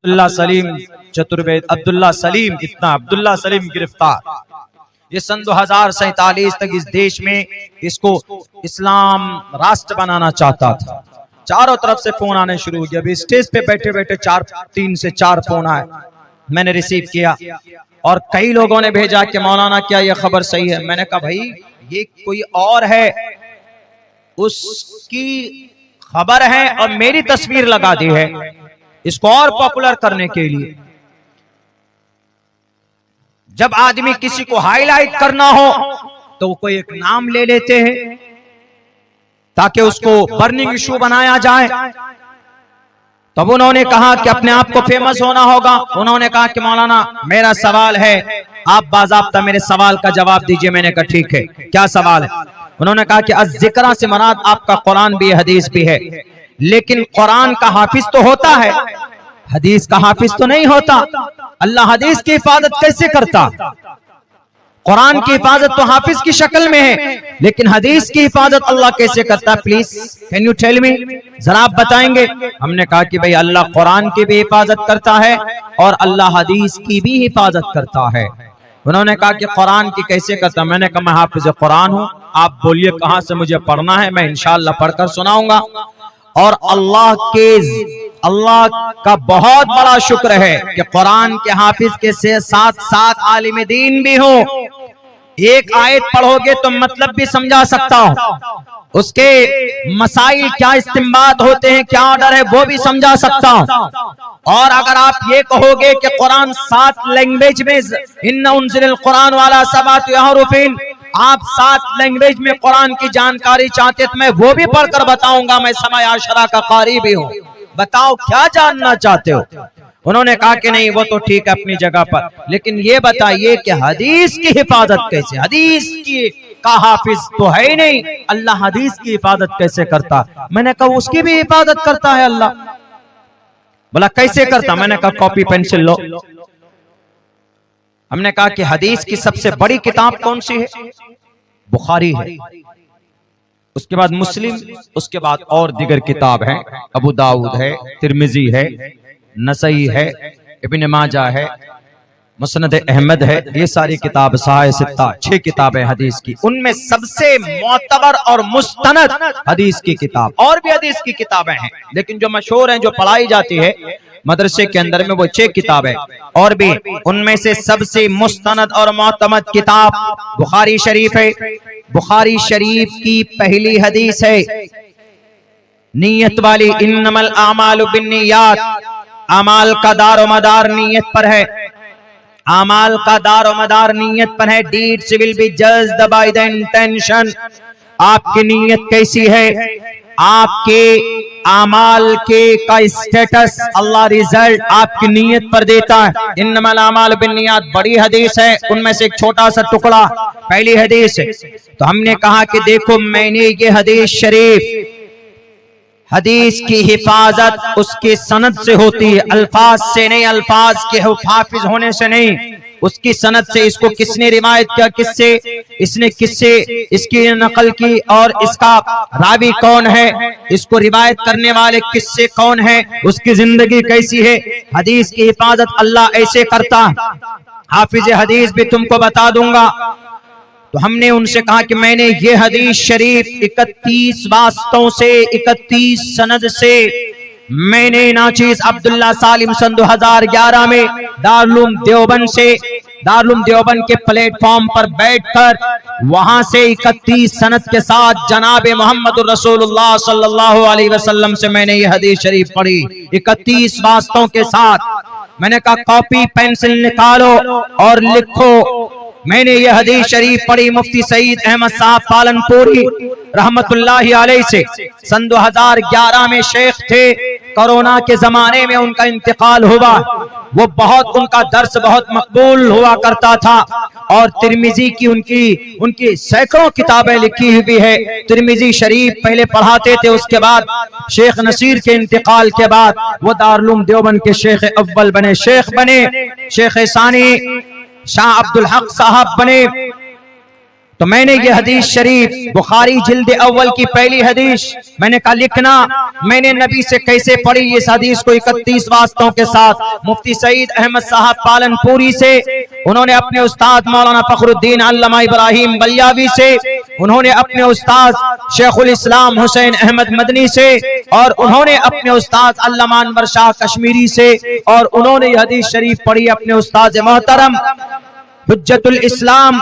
अब्दुल्ला सलीम चतुर्वेद, अब्दुल्ला सलीम, इतना अब्दुल्ला सलीम गिरफ्तार। ये सन 2047 तक इस देश में इसको इस्लाम राष्ट्र बनाना चाहता था। चारों तरफ से फोन आने शुरू हो गया। अभी स्टेज पे बैठे बैठे 3 से 4 फोन आए, मैंने रिसीव किया और कई लोगों ने भेजा कि मौलाना क्या ये खबर सही है। मैंने कहा भाई ये कोई और है, उसकी खबर है और मेरी तस्वीर लगा दी है इसको और पॉपुलर करने के लिए। जब आदमी किसी को हाईलाइट करना हो तो वो कोई एक नाम ले लेते हैं ताकि उसको बर्निंग इशू बनाया जाए। तब उन्होंने कहा कि अपने आप को फेमस होना होगा। उन्होंने कहा कि मौलाना मेरा सवाल है, आप बाज़ाब्ता मेरे सवाल का जवाब दीजिए। मैंने कहा ठीक है, क्या सवाल है? उन्होंने कहा कि अज़-ज़िक्रा से मराद आपका कुरान भी हदीस भी है, लेकिन कुरान का हाफिज तो होता है, हदीस का हाफिज तो नहीं होता। अल्लाह हदीस की हिफाजत कैसे करता? कुरान की हिफाजत तो हाफिज की शक्ल में है, लेकिन हदीस की हिफाजत अल्लाह कैसे करता? Please can you tell me, जरा आप बताएंगे। हमने कहा कि भाई अल्लाह कुरान की भी हिफाजत करता है और अल्लाह हदीस की भी हिफाजत करता है। उन्होंने कहा कि कुरान की कैसे करता? मैंने कहा मैं हाफिज कुरान हूँ, आप बोलिए कहाँ से मुझे पढ़ना है, मैं इंशाअल्लाह पढ़कर सुनाऊंगा। और अल्लाह का बहुत बड़ा शुक्र है कि कुरान के हाफिज के साथ साथ आलिम दीन भी हो। एक आयत पढ़ोगे तो मतलब भी समझा सकता हूँ, उसके मसाइल क्या इस्तिंबात होते हैं, क्या ऑर्डर है, वो भी समझा सकता हूँ। और अगर आप ये कहोगे कि कुरान 7 लैंग्वेज में, इन्ना उन्ज़िलल कुरान वाला सबातु अहरूफिन, आप 7 लैंग्वेज में कुरान की जानकारी चाहते तो मैं वो भी पढ़कर बताऊंगा। मैं समय आशरा का कारी भी हूँ, बताओ क्या जानना चाहते हो? उन्होंने कहा कि नहीं वो तो ठीक है अपनी जगह पर, लेकिन ये बताइए कि हदीस की हिफाजत कैसे? हदीस की का हाफिज तो है ही नहीं, अल्लाह हदीस की हिफाजत कैसे करता? मैंने कहा उसकी भी हिफाजत करता है अल्लाह। बोला कैसे करता? मैंने कहा कॉपी पेंसिल लो। हमने कहा कि हदीस की सबसे बड़ी किताब कौन सी है? बुखारी है, उसके बाद मुस्लिम, उसके बाद और दीगर किताब हैं, अबू दाऊद है, तिरमिजी है, नसई है, इब्न माजा है, मुस्नद अहमद है। ये सारी किताब साहिह सित्ता 6 किताबें हदीस की, उनमें सबसे मोतबर और मुस्तनद हदीस की किताब। और भी हदीस की किताबें हैं, लेकिन जो मशहूर हैं, जो पढ़ाई जाती है मदरसे के अंदर में, वो 6 किताबें। और भी उनमें से सबसे मुस्तनद और मोतमद किताब बुखारी शरीफ है। बुखारी शरीफ की पहली हदीस है नियत वाली, इन्नमल आमालु बिन्नियात, अमाल का दारो मदार नियत पर है, अमाल का दारो मदार नियत पर है। Deeds will be judged by the intention. आपकी नियत कैसी है, आपके आमाल के का स्टेटस अल्लाह रिजल्ट आपकी नियत पर देता है। इन्नमल आमाल बिन्नियात बड़ी हदीस है, उनमें से एक छोटा सा टुकड़ा पहली हदीस है। तो हमने कहा कि देखो मैंने ये हदीस शरीफ, हदीस की हिफाजत उसके सनद से होती है, अल्फाज से नहीं, अल्फाज के हाफिज होने से नहीं, उसकी सनद से। इसको किसने रिवायत किया, किससे, इसने किससे इसकी नकल की, और इसका रावी कौन है, इसको रिवायत करने वाले किससे कौन है, उसकी जिंदगी कैसी है। हदीस की हिफाजत अल्लाह ऐसे करता। हाफिज हदीस भी तुमको बता दूंगा। तो हमने उनसे कहा कि मैंने ये हदीस शरीफ 31 वास्तों से, 31 सनद से मैंने नाचीज अब्दुल्ला सालिम सन 2011 में दारुल देवबंद से, दारुल देवबंद के प्लेटफॉर्म पर बैठकर वहां से 31 सनद के साथ जनाब मोहम्मद रसूलुल्लाह सल्लल्लाहु अलैहि वसल्लम से मैंने ये हदीस शरीफ पढ़ी 31 वास्तों के साथ। मैंने कहा कॉपी पेंसिल निकालो और लिखो। मैंने ये हदीस शरीफ पढ़ी मुफ्ती सईद अहमद साहब पालनपुरी रहमतुल्लाहि अलैह से। सन 2011 में शेख थे, कोरोना के जमाने में उनका इंतकाल हुआ। वो बहुत, उनका दर्स बहुत मकबूल हुआ करता था और तिरमिजी की उनकी सैकड़ों किताबें लिखी हुई है। तिरमिजी शरीफ पहले पढ़ाते थे, उसके बाद शेख नसीर के इंतकाल के बाद वो दारुल देवबंद के शेख अव्वल बने, शेख सानी शाह अब्दुल हक साहब बने। तो मैंने ये हदीस शरीफ बुखारी जिल्द अव्वल की पहली हदीस मैंने कहा लिखना मैंने नबी से कैसे पढ़ी। इस हदीस को 31 वास्तों के साथ मुफ्ती सईद अहमद साहब पालनपुरी से, उन्होंने अपने उस्ताद मौलाना फखरुद्दीन अल्लामा इब्राहिम बलियावी से, उन्होंने अपने उस्ताद शेखुल इस्लाम हुसैन अहमद मदनी से, और उन्होंने अपने उस्ताद अल्लामा अनवर शाह कश्मीरी से, और उन्होंने यह हदीस शरीफ पढ़ी अपने उस्ताद मोहतरम हुज्जतुल इस्लाम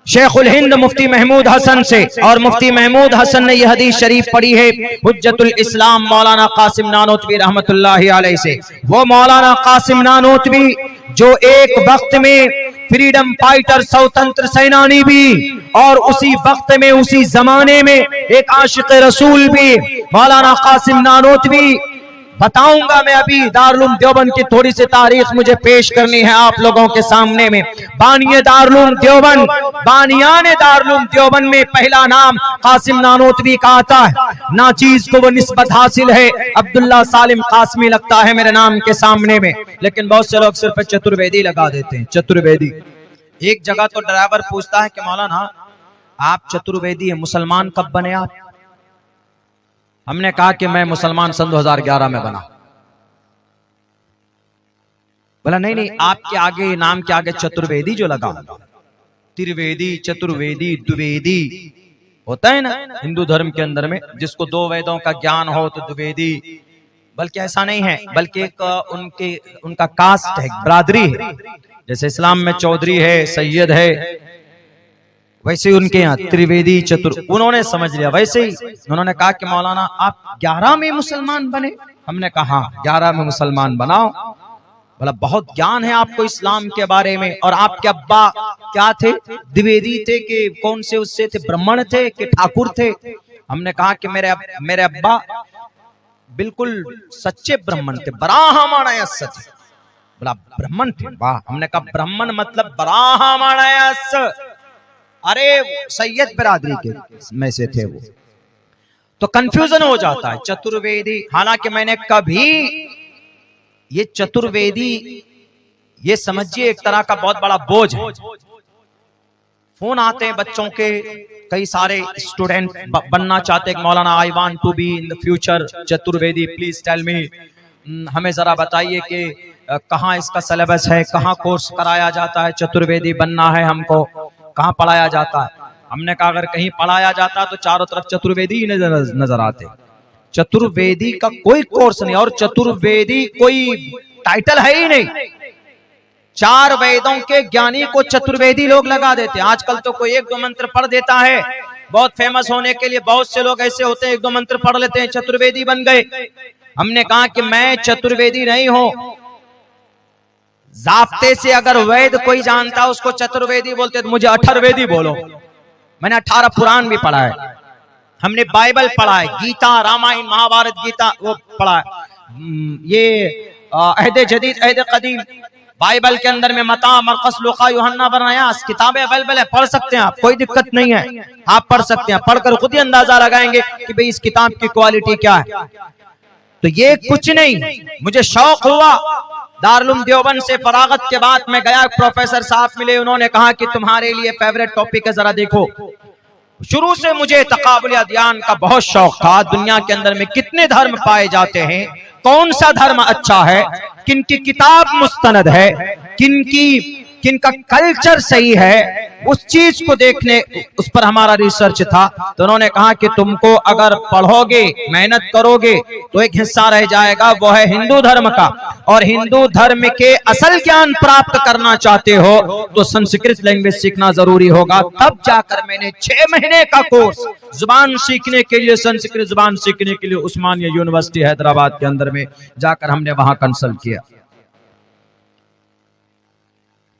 शेखुल हिंद मुफ्ती महमूद हसन से, और मुफ्ती महमूद हसन ने यह हदीस शरीफ पढ़ी है हुज्जतुल इस्लाम मौलाना कासिम नानोतवी रहमतुल्लाहि अलैहि से। वो मौलाना कासिम नानोतवी जो एक वक्त में फ्रीडम फाइटर स्वतंत्र सेनानी भी, और उसी वक्त में उसी जमाने में एक आशिक रसूल भी, मौलाना कासिम नानोतवी। बताऊंगा मैं अभी दारुल देवबंद की थोड़ी सी तारीख मुझे पेश करनी है आप लोगों के सामने में। बानिए दारुल देवबंद, बानियाने दारुल देवबंद में पहला नाम कासिम नानोतवी का आता है। नाचीज को वो निस्बत हासिल है, अब्दुल्ला सालिम कासमी लगता है मेरे नाम के सामने में, लेकिन बहुत से लोग सिर्फ चतुर्वेदी लगा देते हैं। चतुर्वेदी, एक जगह तो ड्राइवर पूछता है कि मौलाना आप चतुर्वेदी है, मुसलमान कब बने आप? हमने कहा कि मैं मुसलमान सन 2011 में बना। बोला नहीं नहीं, आपके आगे नाम के आगे चतुर्वेदी जो लगा, त्रिवेदी चतुर्वेदी द्विवेदी होता है ना हिंदू धर्म के अंदर में, जिसको 2 वेदों का ज्ञान हो तो द्विवेदी। बल्कि ऐसा नहीं है, बल्कि एक उनका कास्ट है, बरादरी है। जैसे इस्लाम में चौधरी है, सैयद है, वैसे उनके यहाँ त्रिवेदी चतुर। उन्होंने समझ लिया वैसे ही उन्होंने कहा कि मौलाना आप 11 में मुसलमान बने? हमने कहा 11 में मुसलमान बनाओ। बोला बहुत ज्ञान है आपको इस्लाम के बारे में, और आपके अब्बा क्या थे? द्विवेदी थे कि कौन से उससे थे, ब्राह्मण थे कि ठाकुर थे? हमने कहा कि मेरे अब्बा बिल्कुल सच्चे ब्राह्मण थे, ब्राह्मण सच। बोला ब्राह्मण थे? वाह। हमने कहा ब्राह्मण मतलब ब्राह्मण, अरे सैयद बिरादरी के में से थे वो। तो कंफ्यूजन हो जाता है चतुर्वेदी। हालांकि मैंने कभी ये चतुर्वेदी, ये समझिए एक तरह का बहुत बड़ा बोझ है। फोन आते हैं बच्चों के, कई सारे स्टूडेंट बनना चाहते हैं, मौलाना I want to be in the future Chaturvedi, please tell me, हमें जरा बताइए कि कहाँ इसका सिलेबस है, कहाँ कोर्स कराया जाता है, चतुर्वेदी बनना है हमको, कहाँ पढ़ाया जाता है। हमने कहा अगर कहीं पढ़ाया जाता तो चारों तरफ चतुर्वेदी ही नजर आते। चतुर्वेदी का कोई कोर्स नहीं, और चतुर्वेदी कोई टाइटल है ही नहीं। 4 वेदों के ज्ञानी को चतुर्वेदी लोग लगा देते हैं। आजकल तो कोई 1-2 मंत्र पढ़ देता है, बहुत फेमस होने के लिए बहुत से लोग ऐसे होते हैं 1-2 मंत्र पढ़ लेते हैं, चतुर्वेदी बन गए। हमने कहा कि मैं चतुर्वेदी नहीं हूं। जाप्ते से अगर वैद कोई जानता उसको चतुर्वेदी बोलते, तो मुझे अठर्वेदी बोलो। मैंने 18 पुराण भी पढ़ा है, हमने बाइबल पढ़ा है, गीता, रामायण, महाभारत, गीता वो पढ़ा है। ये अहद जदीद अहद कदीम बाइबल के अंदर में मता, मरकस, लूका, यूहन्ना, बरनयास किताबें अवेलेबल है, पढ़ सकते हैं आप, कोई दिक्कत नहीं है, आप पढ़ सकते हैं। पढ़कर खुद ही अंदाजा लगाएंगे कि भाई इस किताब की क्वालिटी क्या है। तो ये कुछ नहीं, मुझे शौक हुआ दारुल देवबंद से फरागत के बाद मैं गया, प्रोफेसर साहब मिले, उन्होंने कहा कि तुम्हारे लिए फेवरेट टॉपिक है, जरा देखो। शुरू से मुझे तकाबुल अदयान का बहुत शौक था। दुनिया के अंदर में कितने धर्म पाए जाते हैं, कौन सा धर्म अच्छा है, किनकी किताब मुस्तनद है, किनका कल्चर सही है, उस चीज को देखने, उस पर हमारा रिसर्च था। तो उन्होंने कहा कि तुमको अगर पढ़ोगे, मेहनत करोगे, तो एक हिस्सा रह जाएगा, वो है हिंदू धर्म का। और हिंदू धर्म के असल ज्ञान प्राप्त करना चाहते हो तो संस्कृत लैंग्वेज सीखना जरूरी होगा। तब जाकर मैंने 6 महीने का कोर्स जुबान सीखने के लिए, संस्कृत जुबान सीखने के लिए उस्मानिया यूनिवर्सिटी हैदराबाद के अंदर में जाकर हमने वहां कंसल्ट किया।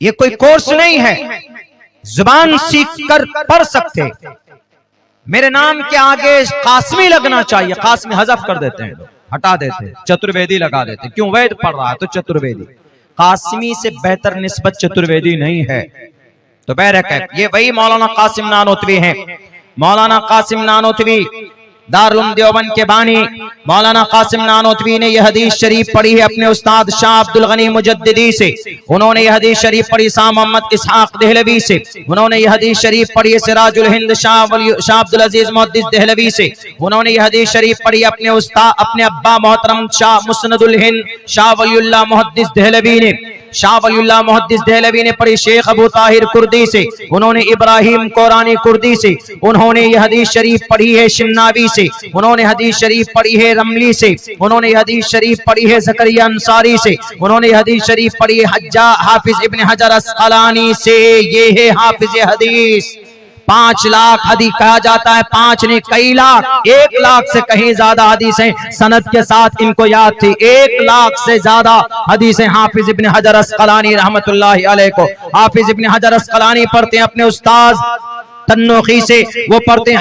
ये कोई कोर्स नहीं है, जुबान सीख कर पढ़ सकते। मेरे नाम के आगे कासमी लगना चाहिए, कासमी हजफ कर देते हैं, हटा देते हैं, चतुर्वेदी लगा देते हैं। क्यों? वैद पढ़ रहा है तो चतुर्वेदी। कासमी से बेहतर निस्बत चतुर्वेदी नहीं है। तो बहरकत ये वही मौलाना कासिम नानोतवी हैं। मौलाना कासिम नानोतवी दारुल देवबंद के बानी मौलाना कासिम नानोतवी ने यह हदीस शरीफ पढ़ी है अपने उस्ताद शाह अब्दुल गनी मुजद्दिदी से। उन्होंने यह हदीस शरीफ पढ़ी शाह मोहम्मद इसहाक देहलवी से। उन्होंने यह हदीस शरीफ पढ़ी है सिराजुल हिंद शाह अब्दुल अजीज मुहद्दिस देहलवी से। उन्होंने यह हदीस शरीफ पढ़ी अपने उस्ताद अपने अब्बा मोहतरम शाह मुस्नदुल हिंद शाह वलीउल्लाह मुहद्दिस देहलवी ने। शाह वलीउल्लाह मुहद्दिस देहलवी ने पढ़ी शेख अबू ताहिर कुर्दी से। उन्होंने इब्राहिम कोरानी कुर्दी से। उन्होंने यह हदीस शरीफ पढ़ी है शिन्नावी से। उन्होंने हदीस शरीफ पढ़ी है रमली से। उन्होंने यह हदीस शरीफ पढ़ी है ज़करिया अंसारी से। उन्होंने यह हदीस शरीफ पढ़ी है हाफिज इब्न हजर अस्क़लानी से। ये है हाफिज हदीस। 5 लाख हदीस कहा जाता है, 5 नहीं कई लाख, 1 लाख से कहीं ज्यादा हदीसें सनद के साथ इनको याद थी। 1 लाख से ज्यादा हदीसें हाफिज इब्न हजर अस्क़लानी रहमतुल्लाहि अलैह को। हाफिज इब्न हजर अस्क़लानी पढ़ते हैं अपने उस्ताद तन्नूखी से, वो पढ़ते हैं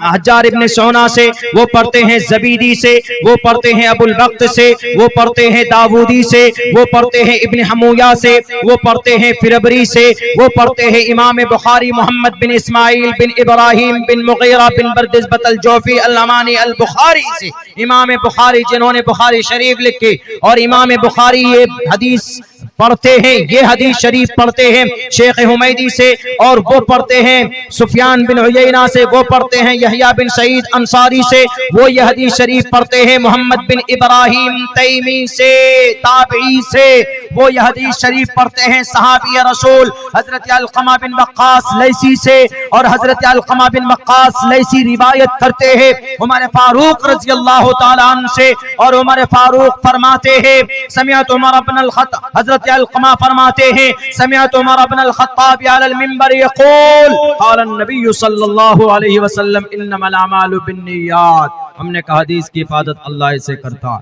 हज्जार इब्न सोना से, वो पढ़ते हैं जबीदी से, वो पढ़ते हैं अबुल वक्त से, वो पढ़ते हैं दाऊदी से, वो पढ़ते हैं इब्न हमूया से, वो पढ़ते हैं फिरबरी से, वो पढ़ते हैं इमाम बुखारी मोहम्मद बिन इस्माइल बिन इब्राहिम बिन मुगीरा बिन बरदिज़बत अल जोफी अल अमानी अल बुखारी से। इमाम बुखारी जिन्होंने बुखारी शरीफ लिखी, और इमाम बुखारी ये हदीस पढ़ते हैं, ये हदीस शरीफ पढ़ते हैं शेख हुमैदी से, और वो पढ़ते हैं सुफियान बिन उयैना से, वो पढ़ते हैं यहया बिन सईद अंसारी से, वो ये हदीस शरीफ पढ़ते हैं मोहम्मद बिन इब्राहिम तैमी से ताबई से, वो ये हदीस शरीफ पढ़ते हैं सहाबी रसूल हजरत अलक़मा बिन वक्कास लैसी से, और हजरत अलक़मा बिन वक्कास लैसी रिवायत करते हैं उमर फारूक रज़ी अल्लाह तआला अन्हु से, और उमर फारूक फरमाते हैं समिअत उमर इब्न अल-खत्ताब, हजरत अलक़मा फरमाते हैं समिअत उमर इब्न अल-खत्ताब अलल मिंबर यक़ूल क़ाल नबी सल्लल्लाहु अलैहि वसल्लम इन्नमल अमालु बिन्नियात। हमने कहा हदीस की हिफाजत अल्लाह से करता है।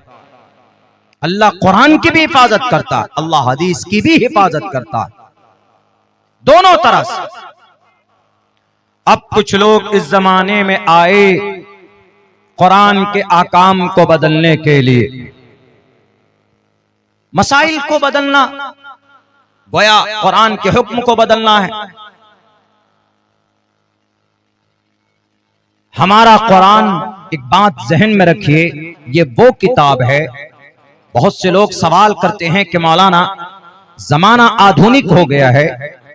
अल्लाह कुरान की भी हिफाजत करता है, अल्लाह हदीस की भी हिफाजत करता है, दोनों तरह से। अब कुछ लोग इस जमाने में आए कुरान के आकाम को बदलने के लिए, मसाइल को बदलना, गोया कुरान के हुक्म को बदलना है। हमारा कुरान, एक बात जहन में रखिए, ये वो किताब है। बहुत से लोग सवाल करते हैं कि मौलाना जमाना आधुनिक हो गया है,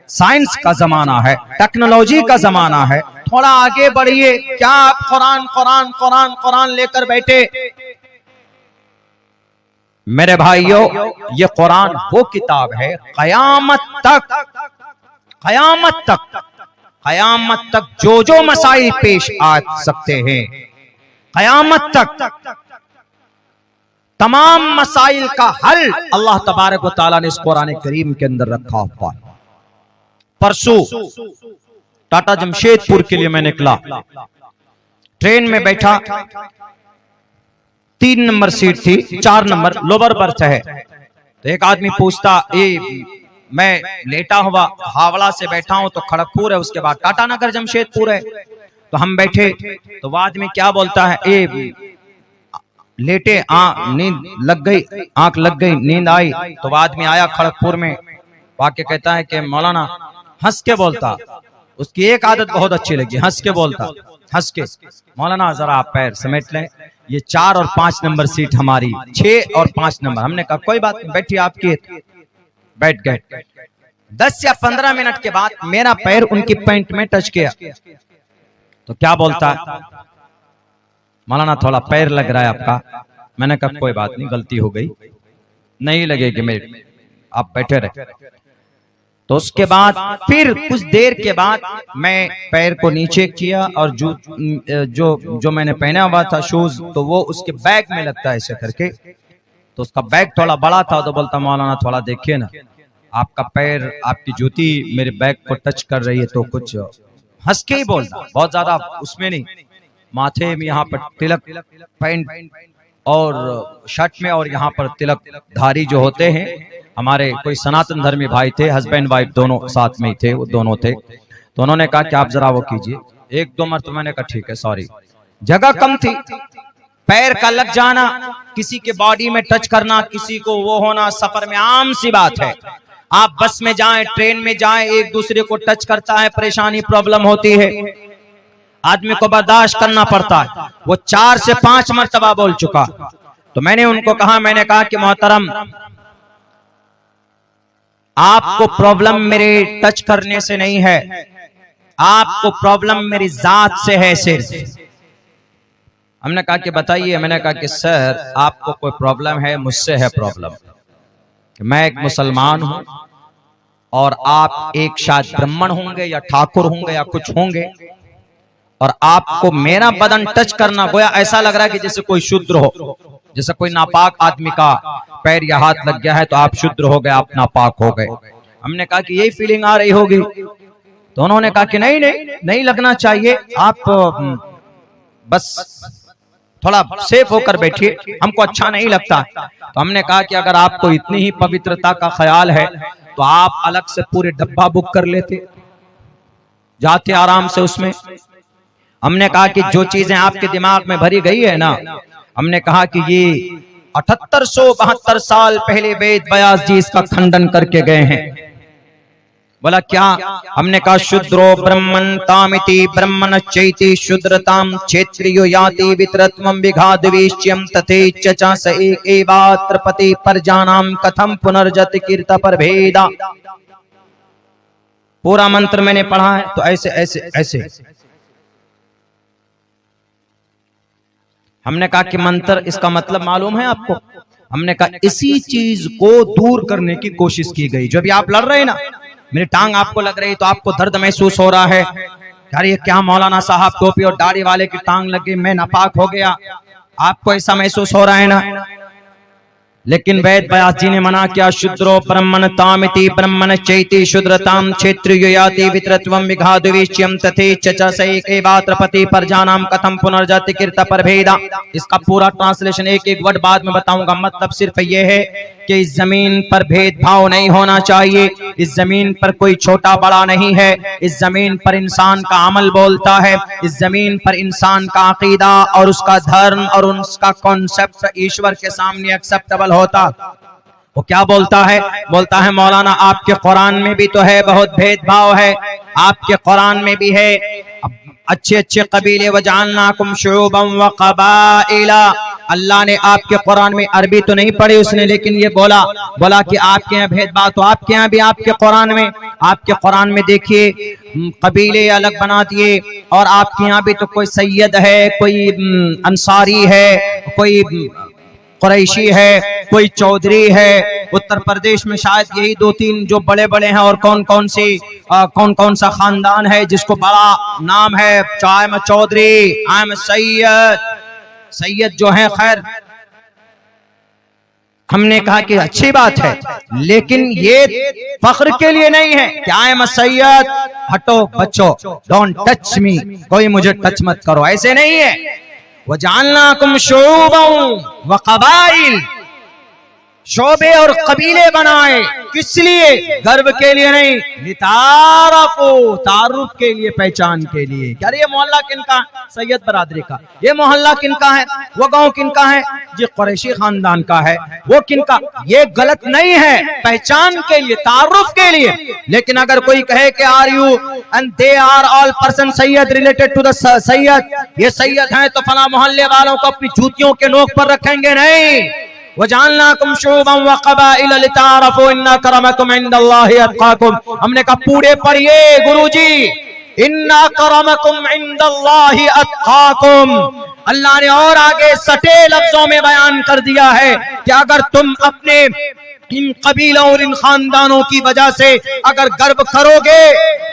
साइंस का जमाना है, टेक्नोलॉजी का जमाना है, थोड़ा आगे बढ़िए, क्या आप कुरान कुरान कुरान कुरान लेकर बैठे? मेरे भाइयों, ये कुरान वो किताब है कयामत तक, कयामत तक, कयामत तक जो मसाइल पेश आ सकते हैं, कयामत तक तमाम मसाइल का हल अल्लाह तबारक व तआला ने इस कुरान करीम के अंदर रखा हुआ। परसों टाटा जमशेदपुर के लिए मैं निकला, ट्रेन में बैठा, 3 नंबर सीट थी, 4 नंबर लोअर बर्थ है। तो एक आदमी पूछता, मैं लेटा हुआ हावड़ा से बैठा हूं तो खड़गपुर है, उसके बाद टाटा नगर जमशेदपुर है। तो हम बैठे, तो वो आदमी क्या बोलता है, लेटे नींद लग गई, आंख लग गई, नींद आई। तो वो आदमी आया खड़गपुर में, वाके कहता है कि मौलाना हंस के बोलता, उसकी एक आदत बहुत अच्छी लगी, हंस के बोलता, हंस के, मौलाना जरा आप पैर समेट लें, ये 4 और 5 नंबर सीट हमारी, 6 और 5 नंबर। हमने कहा कोई बात नहीं, बैठिए आपकी। बैठ गए। 10 या 15 मिनट के बाद मेरा पैर उनकी पैंट में टच किया, तो क्या बोलता है, मौलाना थोड़ा पैर लग रहा है आपका। मैंने कहा कोई बात नहीं, गलती हो गई, नहीं लगेगी मेरे, आप बैठे रहे। तो उसके बाद फिर कुछ देर के बाद मैं पैर को नीचे किया, और जो मैंने पहना हुआ था शूज, तो वो उसके बैग में लगता है ऐसे करके, तो उसका बैग थोड़ा बड़ा था। तो बोलता मौलाना थोड़ा देखिए ना, आपका पैर, आपकी जूती मेरे बैग को टच कर रही है। तो कुछ हंस के ही बोलता, बहुत ज्यादा उसमें नहीं, माथे में यहाँ पर तिलक, पैंट और शर्ट में, और यहाँ पर तिलक धारी जो होते हैं, हमारे कोई सनातन धर्मी भाई थे, हस्बैंड वाइफ दोनों साथ में ही थे, वो दोनों थे। तो उन्होंने कहा कि आप जरा वो कीजिए, 1-2 मरतबा। मैंने कहा ठीक है, सॉरी, जगह कम थी, पैर का लग जाना, किसी के बॉडी में टच करना, किसी को वो होना सफर में आम सी बात है। आप बस में जाएं, ट्रेन में जाएं, एक दूसरे को टच करता है, परेशानी, प्रॉब्लम होती है। आदमी को बर्दाश्त करना पड़ता है। वो 4 से 5 मर्तबा बोल चुका। तो मैंने उनको कहा, मैंने कहा कि मोहतरम, आपको प्रॉब्लम मेरे टच करने से नहीं है, आपको प्रॉब्लम मेरी जात से है सिर्फ। हमने कहा कि बताइए। मैंने कहा कि सर आपको कोई प्रॉब्लम है, मुझसे है प्रॉब्लम। मैं एक मुसलमान हूं और आप एक शायद ब्राह्मण होंगे या ठाकुर होंगे या कुछ होंगे, और आपको मेरा बदन टच करना गोया ऐसा लग रहा है कि जैसे कोई शूद्र हो, जैसे कोई नापाक आदमी का पैर या हाथ लग गया है तो आप शूद्र हो गए, आप नापाक हो गए। हमने कहा कि यही फीलिंग आ रही होगी। तो उन्होंने कहा कि नहीं नहीं नहीं लगना चाहिए, आप बस थोड़ा सेफ होकर बैठिए, हमको अच्छा नहीं लगता। तो हमने कहा कि अगर आपको इतनी ही पवित्रता का ख्याल है तो आप अलग से पूरे डब्बा बुक कर लेते, जाते आराम से उसमें। हमने कहा कि जो चीजें आपके दिमाग में भरी गई है ना, हमने कहा कि ये 7872 साल पहले वेद व्यास जी इसका खंडन करके गए हैं। बोला क्या? हमने कहा शूद्रो ब्रह्मन् तामिति ब्रह्मण चैति शूद्रताम क्षेत्रियो याति वितरत्वम विघाद्विष्यम तथेच च स एकेवात्र पति परजानाम कथम पुनर्जति कीर्त पर भेदा। पूरा मंत्र मैंने पढ़ा है। तो ऐसे ऐसे ऐसे हमने कहा कि मंत्र इसका मतलब मालूम है आपको? हमने कहा इसी चीज को दूर करने की कोशिश की गई। जो भी आप लड़ रहे हैं ना, मेरी टांग आपको लग रही तो आपको दर्द महसूस हो रहा है, यार ये क्या मौलाना साहब टोपी और दाढ़ी वाले की टांग लग गई, मैं नापाक हो गया, आपको ऐसा महसूस हो रहा है ना। लेकिन वेद व्यास जी ने मना किया, शूद्रो ब्रह्मण तामिति ब्रह्मण चैति शूद्रताम क्षेत्रियो याति वितरत्वम विघाद्विष्यम तथेच च स एकेवात्र पति परजानाम कथम पुनर्जति कीर्त पर भेदा। इसका पूरा ट्रांसलेशन एक एक वर्ड बाद में बताऊंगा। मतलब सिर्फ ये है कि इस जमीन पर भेदभाव नहीं होना चाहिए, इस जमीन पर कोई छोटा बड़ा नहीं है, इस जमीन पर इंसान का अमल बोलता है, इस जमीन पर इंसान का अकीदा और उसका धर्म और उसका कॉन्सेप्ट ईश्वर के सामने एक्सेप्टेबल होता। वो क्या बोलता है? बोलता है मौलाना आपके कुरान में भी तो है बहुत भेदभाव है, आपके कुरान में भी है अच्छे अच्छे कबीले वजालनाकुम शुऊबम व क़बाइला। अल्लाह ने आपके कुरान में अरबी तो नहीं पढ़ी उसने, लेकिन ये बोला कि आपके यहाँ भेदभाव, तो आपके यहाँ भी आपके कुरान में देखिए कबीले अलग बना दिए, और आपके यहाँ भी तो कोई सैयद है, कोई अंसारी है, कोई कुरैशी है, कोई चौधरी है। उत्तर प्रदेश में शायद यही 2-3 जो बड़े बड़े हैं, और कौन कौन सा खानदान है जिसको बड़ा नाम है, I am Chaudhary, I am Syed जो है। खैर हमने कहा कि अच्छी बात है, लेकिन ये फख्र के लिए नहीं है कि आई एम सैयद, हटो बच्चों, डोंट टच मी, कोई मुझे टच मत करो, ऐसे नहीं है। वजालनाकुम शुऊबन व क़बाइल, शोबे और कबीले बनाए, किस लिए? गर्व के लिए नहीं, लितारफू, तारुफ के लिए, पहचान के लिए। क्या ये मोहल्ला किनका? सैयद बरादरी का। ये मोहल्ला किनका है? वो गांव किनका है? ये कुरैशी खानदान का है। वो किनका? ये गलत नहीं है, पहचान के लिए, तारुफ के लिए। लेकिन अगर कोई कहे कि are you and they are all person Syed related to the Syed, ये सैयद हैं तो फला मोहल्ले वालों को अपनी जूतियों के नोक पर रखेंगे, नहीं। वजालनाकुम शुऊबन व क़बाइल लितारफू इन्ना करमकुम इंदल्लाहि अत्क़ाकुम। हमने कहा पूरे पढ़िए गुरुजी, इन्ना करमकुम इंदल्लाहि अत्क़ाकुम। अल्लाह ने और आगे सटे लफ्जों में बयान कर दिया है कि अगर तुम अपने इन कबीलों और इन खानदानों की वजह से अगर गर्व करोगे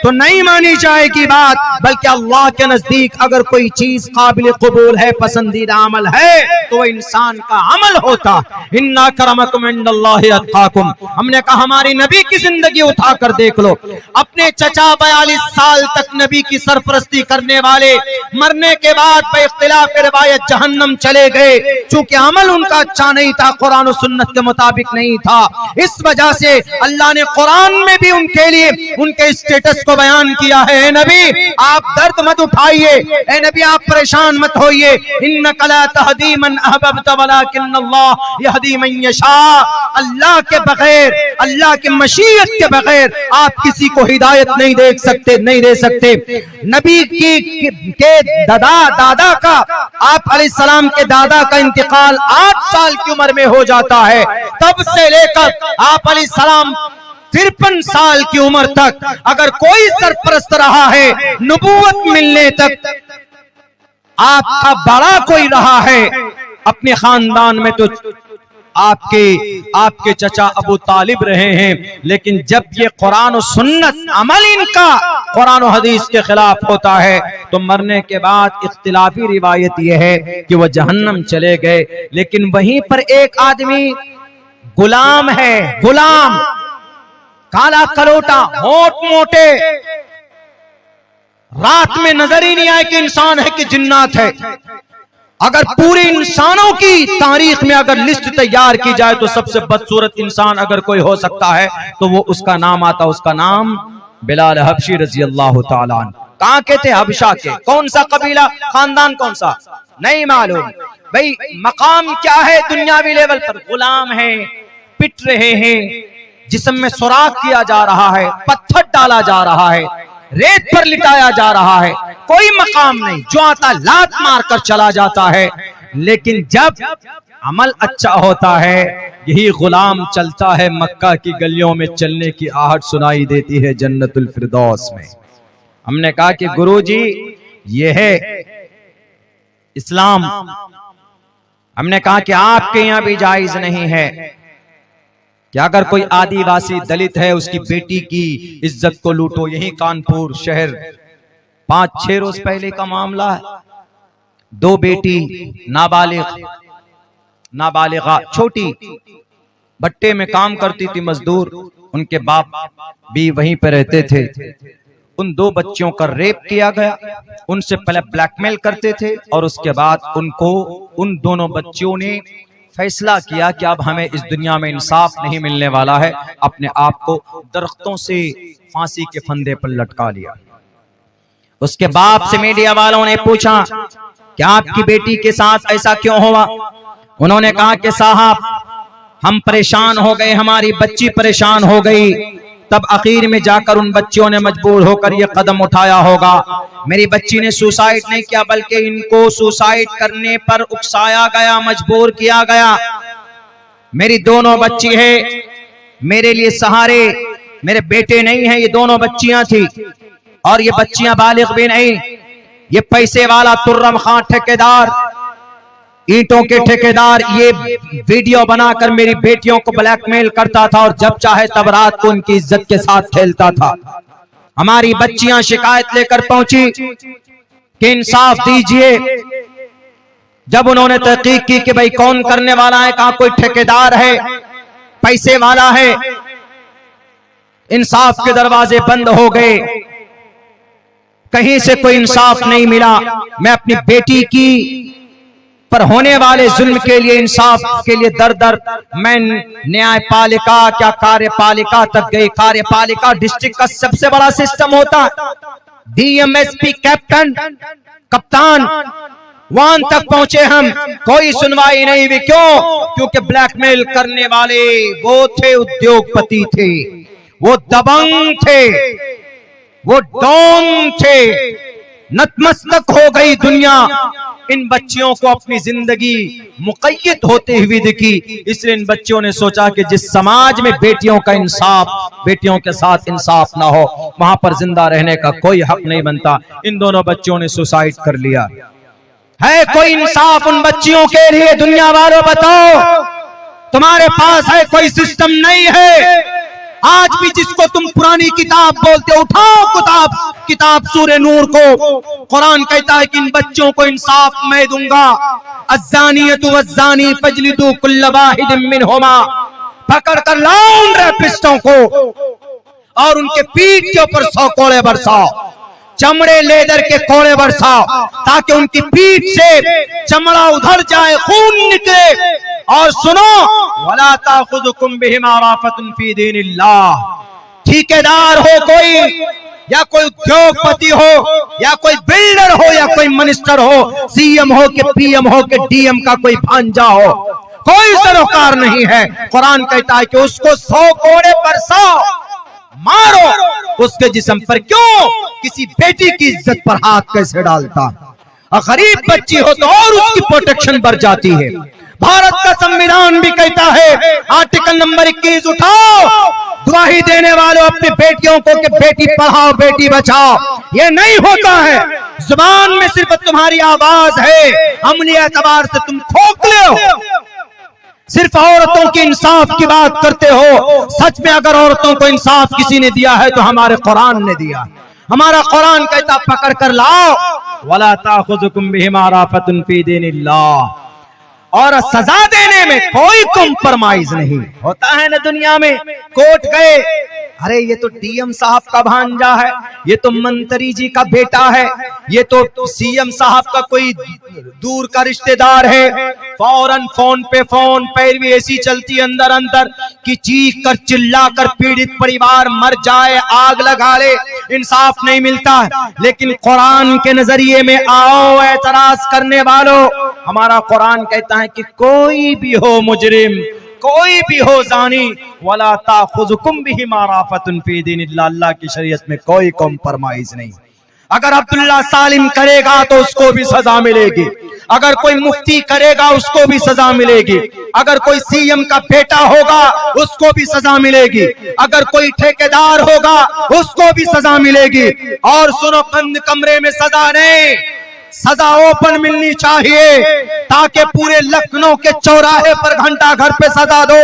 तो नहीं मानी जाएगी बात, बल्कि अल्लाह के नजदीक अगर कोई चीज काबिल कबूल है, पसंदीदा अमल है, तो वह इंसान का अमल होता। इन्ना करमकुम इंदल्लाहि अत्क़ाकुम। हमने कहा हमारी नबी की जिंदगी उठाकर देख लो, अपने चचा 42 साल तक नबी की सरपरस्ती करने वाले मरने के बाद इख्तिलाफ रिवायत जहन्नम चले गए, चूंकि अमल उनका अच्छा नहीं था, कुरान और सुन्नत के मुताबिक नहीं था। इस वजह से अल्लाह ने कुरान में भी उनके लिए उनके स्टेटस को को बयान किया है, ए नबी आप दर्द मत उठाइए, ए नबी आप परेशान मत होइए। इन्नका ला तहदी मन अहबब्त वलाकिन्नल्लाह यहदी मन यशा। अल्लाह के बगैर, अल्लाह की मशीयत के बगैर आप किसी को हिदायत नहीं दे सकते। नबी के दादा का, आप अलैहिस्सलाम के दादा का इंतकाल 8 साल की उम्र में हो जाता है। तब से लेकर आप अलैहिस्सलाम 53 साल की उम्र तक अगर कोई सरपरस्त रहा है, नबूवत मिलने तक आपका बड़ा कोई रहा है अपने खानदान में तो आपके चचा अबू तालिब रहे हैं। लेकिन जब ये कुरान और सुन्नत अमल इनका कुरान और हदीस के खिलाफ होता है तो मरने के बाद इख्तिलाफी रिवायत यह है कि वह जहन्नम चले गए। लेकिन वहीं पर एक आदमी गुलाम है, गुलाम काला कलोटा, मोट मोटे, रात में नजर ही नहीं आए कि इंसान है कि जिन्नात है। अगर पूरे इंसानों की तारीख में अगर लिस्ट तैयार की जाए तो सबसे बदसूरत इंसान अगर कोई हो सकता है तो वो उसका नाम आता, उसका नाम बिलाल हबशी रजी अल्लाह ताला अन्हु। कहां के थे? हबशा के। कौन सा कबीला, खानदान कौन सा, नहीं मालूम। भाई मकाम क्या है दुनियावी लेवल पर? गुलाम है, पिट रहे हैं, जिस्म में सुराख किया जा रहा है, पत्थर डाला जा रहा है, रेत पर लिटाया जा रहा है, कोई मकाम नहीं, जो आता लात मारकर चला जाता है। लेकिन जब अमल अच्छा होता है, यही गुलाम चलता है मक्का की गलियों में, चलने की आहट सुनाई देती है जन्नतुल फिरदौस में। हमने कहा कि गुरुजी ये है इस्लाम। हमने कहा कि आपके यहां भी जायज नहीं है कि अगर कोई आदिवासी दलित है उसकी बेटी की इज्जत को लूटो। यही कानपुर शहर 5-6 रोज पहले का मामला है। 2 बेटी नाबालिगा छोटी भट्टे में काम करती थी, मजदूर, उनके बाप भी वहीं पे रहते थे। उन 2 बच्चियों का रेप किया गया। उनसे पहले ब्लैकमेल करते थे और उसके बाद उनको, उन दोनों बच्चियों ने फैसला किया कि अब हमें इस दुनिया में इंसाफ नहीं मिलने वाला है। अपने आप को दरख्तों से फांसी के फंदे पर लटका लिया। उसके बाप से मीडिया वालों ने पूछा कि आपकी बेटी के साथ ऐसा क्यों हुआ? उन्होंने कहा कि साहब हम परेशान हो गए, हमारी बच्ची परेशान हो गई। तब आखिर में जाकर उन बच्चियों ने मजबूर होकर यह कदम उठाया होगा। मेरी बच्ची ने सुसाइड नहीं किया, बल्कि इनको सुसाइड करने पर उकसाया गया, मजबूर किया गया। मेरी दोनों बच्ची है, मेरे लिए सहारे मेरे बेटे नहीं है, ये दोनों बच्चियां थी और ये बच्चियां बालिग भी नहीं। ये पैसे वाला तुर्रम खान ठेकेदार, ईंटों के ठेकेदार, ये वीडियो बनाकर मेरी बेटियों को ब्लैकमेल करता था और जब चाहे तब रात को उनकी इज्जत के साथ खेलता था। हमारी बच्चियां शिकायत लेकर पहुंची कि इंसाफ दीजिए। जब उन्होंने तहकीक की कि भाई कौन करने वाला है, कहां कोई ठेकेदार है, पैसे वाला है, इंसाफ के दरवाजे बंद हो गए, कहीं से कोई इंसाफ नहीं मिला। मैं अपनी बेटी की पर होने वाले जुल्म के लिए, इंसाफ के लिए दर दर मैं न्यायपालिका क्या कार्यपालिका तक गई। कार्यपालिका डिस्ट्रिक्ट का सबसे बड़ा सिस्टम होता है, डीएमएसपी कैप्टन, कप्तान, वहां तक पहुंचे हम, कोई सुनवाई नहीं हुई। क्यों? क्योंकि ब्लैकमेल करने वाले वो थे, उद्योगपति थे, वो दबंग थे, वो डॉन थे। नतमस्तक हो गई दुनिया इन बच्चियों को अपनी जिंदगी मुक़य्यद होते हुए देखी। इसलिए इन बच्चियों ने सोचा कि जिस समाज में बेटियों का इंसाफ, बेटियों के साथ इंसाफ ना हो, वहां पर जिंदा रहने का कोई हक नहीं बनता। इन दोनों बच्चियों ने सुसाइड कर लिया। है कोई इंसाफ उन बच्चियों के लिए? दुनिया वालों बताओ, तुम्हारे पास है कोई सिस्टम? नहीं है। आज भी जिसको तुम पुरानी किताब बोलते, उठाओ किताब सूरे नूर को। कुरान कहता है कि इन बच्चों को इंसाफ मैं दूंगा। अज़्ज़ानियतु वज़्ज़ानी फजलिदू कुल्ल वाहिदिम मिनहुमा, पकड़ कर लाओ उन रैपिस्टों को और उनके पीठ के ऊपर 100 कोड़े बरसाओ, चमड़े लेदर के कोड़े बरसाओ, ताकि उनकी पीठ से चमड़ा उधर जाए, खून निकले। और सुनो, वला ताखुजुकुम बिहिमा राफतुन फी दीनिल्लाह, ठेकेदार हो कोई, या कोई उद्योगपति हो या कोई बिल्डर हो या कोई मिनिस्टर हो, सीएम हो कि पीएम हो कि डीएम का कोई भांजा हो, कोई सरोकार नहीं है। कुरान कहता है कि उसको 100 कोड़े बरसाओ, मारो उसके जिस्म पर। क्यों? किसी बेटी की इज्जत पर हाथ कैसे डालता? और गरीब बच्ची हो तो और उसकी प्रोटेक्शन बढ़ जाती है। भारत का संविधान भी कहता है, आर्टिकल नंबर 21 उठाओ, गवाही देने वालों अपनी बेटियों को कि बेटी पढ़ाओ बेटी बचाओ। ये नहीं होता है, जुबान में सिर्फ तुम्हारी आवाज है, अमली एतबार से तुम खोखले हो, सिर्फ औरतों की इंसाफ की बात करते हो। सच में अगर औरतों को इंसाफ किसी ने दिया है तो हमारे कुरान ने दिया। हमारा कुरान कहता पकड़ कर लाओ, वला ताखुजुकुम बिहिमा राफतुन फी दीनिल्लाह, और सजा देने में कोई कॉम्प्रोमाइज नहीं होता है ना। दुनिया में कोर्ट गए, अरे ये तो डीएम साहब का भांजा है, ये तो मंत्री जी का बेटा है, ये तो सीएम साहब का कोई दूर का रिश्तेदार है, फौरन फोन पे फोन, पैरवी ऐसी चलती अंदर अंदर कि चीख कर चिल्ला कर पीड़ित परिवार मर जाए, आग लगा ले, इंसाफ नहीं मिलता। लेकिन कुरान के नजरिए में आओ एतराज करने वालों, हमारा कुरान कहता है कि कोई भी हो मुजरिम, कोई भी हो जानी, वला ताखुजुकुम बिहिमा राफतुन फी दीनिल्लाह, अल्लाह की शरीयत में कोई कॉम्प्रोमाइज नहीं। अगर अब्दुल्ला सालिम करेगा तो उसको भी सजा मिलेगी, अगर कोई मुफ्ती करेगा उसको भी सजा मिलेगी, अगर कोई सीएम का बेटा होगा उसको भी सजा मिलेगी, अगर कोई ठेकेदार होगा उसको भी सजा मिलेगी। और सुनो, बंद कमरे में सजा नहीं, सजा ओपन मिलनी चाहिए, ताकि पूरे लखनऊ के चौराहे पर घंटा घर पे सजा दो।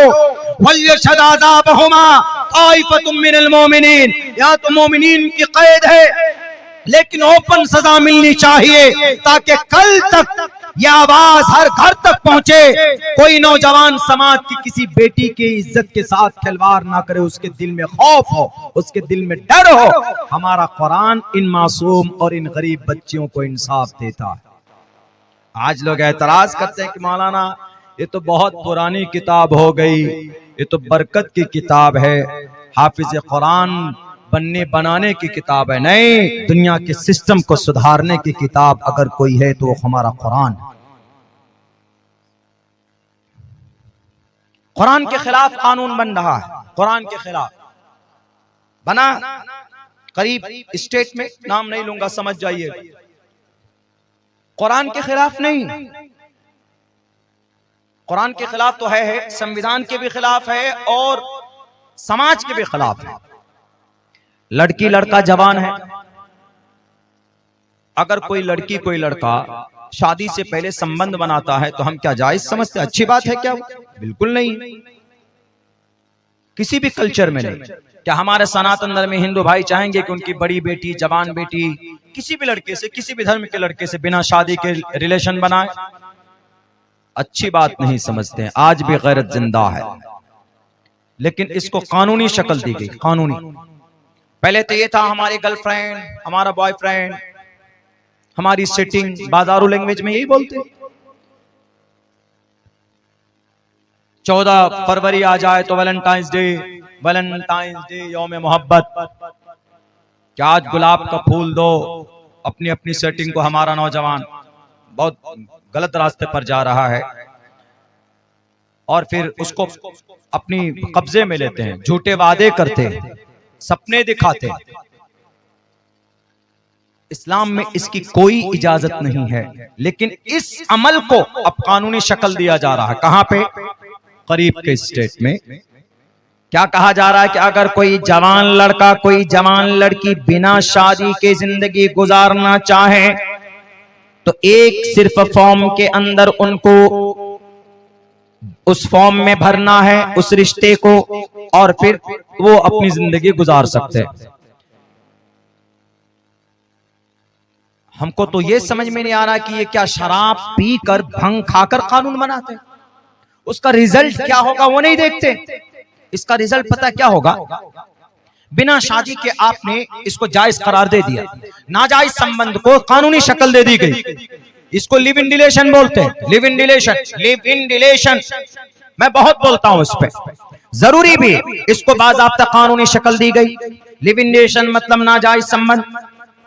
या तो मोमिनीन की कैद है, लेकिन ओपन सजा मिलनी चाहिए, ताकि कल तक यह आवाज हर घर तक पहुंचे। कोई नौजवान समाज की किसी बेटी की इज्जत के साथ खिलवाड़ ना करे, उसके दिल में खौफ हो, उसके दिल में डर हो। हमारा कुरान इन मासूम और इन गरीब बच्चियों को इंसाफ देता है। आज लोग एतराज करते हैं कि मौलाना ये तो बहुत पुरानी किताब हो गई, ये तो बरकत की किताब है, हाफिज कुरान बनाने की किताब है। नहीं, दुनिया के सिस्टम को सुधारने की किताब अगर कोई है तो वो हमारा कुरान। कुरान के खिलाफ कानून बन रहा है, कुरान के खिलाफ बना करीब स्टेट में, नाम नहीं लूंगा समझ जाइए, कुरान के खिलाफ नहीं, कुरान के खिलाफ तो है, संविधान के भी खिलाफ है और समाज के भी खिलाफ है। लड़की लड़का जवान है, अगर कोई लड़की कोई लड़का शादी से पहले संबंध बनाता है तो हम क्या जायज समझते हैं? अच्छी बात है क्या? बिल्कुल नहीं, किसी भी कल्चर में नहीं। क्या हमारे सनातन धर्म में हिंदू भाई चाहेंगे कि उनकी बड़ी बेटी, जवान बेटी किसी भी लड़के से, किसी भी धर्म के लड़के से बिना शादी के रिलेशन बनाए? अच्छी बात नहीं समझते हैं। आज भी गैरत जिंदा है, लेकिन इसको कानूनी शक्ल दी गई। कानूनी, पहले तो ये था हमारी गर्लफ्रेंड, हमारा बॉयफ्रेंड, हमारी सेटिंग, बाजारू लैंग्वेज में यही बोलते। 14 फरवरी आ जाए तो वैलेंटाइंस डे यौम मोहब्बत, क्या आज गुलाब का फूल दो अपनी अपनी सेटिंग को। हमारा नौजवान बहुत गलत रास्ते पर जा रहा है और फिर उसको अपनी कब्जे में लेते हैं, झूठे वादे करते हैं, सपने दिखाते हैं। इस्लाम में इसकी कोई इजाजत नहीं है, लेकिन इस अमल को अब कानूनी शक्ल दिया जा रहा है। कहां पे? करीब के स्टेट में। क्या कहा जा रहा है कि अगर कोई जवान लड़का कोई जवान लड़की बिना शादी के जिंदगी गुजारना चाहे तो एक सिर्फ फॉर्म के अंदर उनको उस फॉर्म में भरना है उस रिश्ते को, और फिर वो अपनी जिंदगी गुजार सकते हैं। हमको तो ये समझ में नहीं आ रहा कि ये क्या शराब पीकर भंग खाकर कानून बनाते हैं। उसका रिजल्ट क्या होगा वो नहीं देखते। इसका रिजल्ट पता क्या होगा? बिना शादी के आपने इसको जायज करार दे दिया, नाजायज संबंध को कानूनी शक्ल दे दी गई। इसको लिव इन रिलेशन बोलते हैं। लिव इन रिलेशन मैं बहुत बोलता हूं इस पे, जरूरी भी इसको बाज़ाब्ता कानूनी शक्ल दी गई। लिव इन रिलेशन मतलब नाजायज संबंध,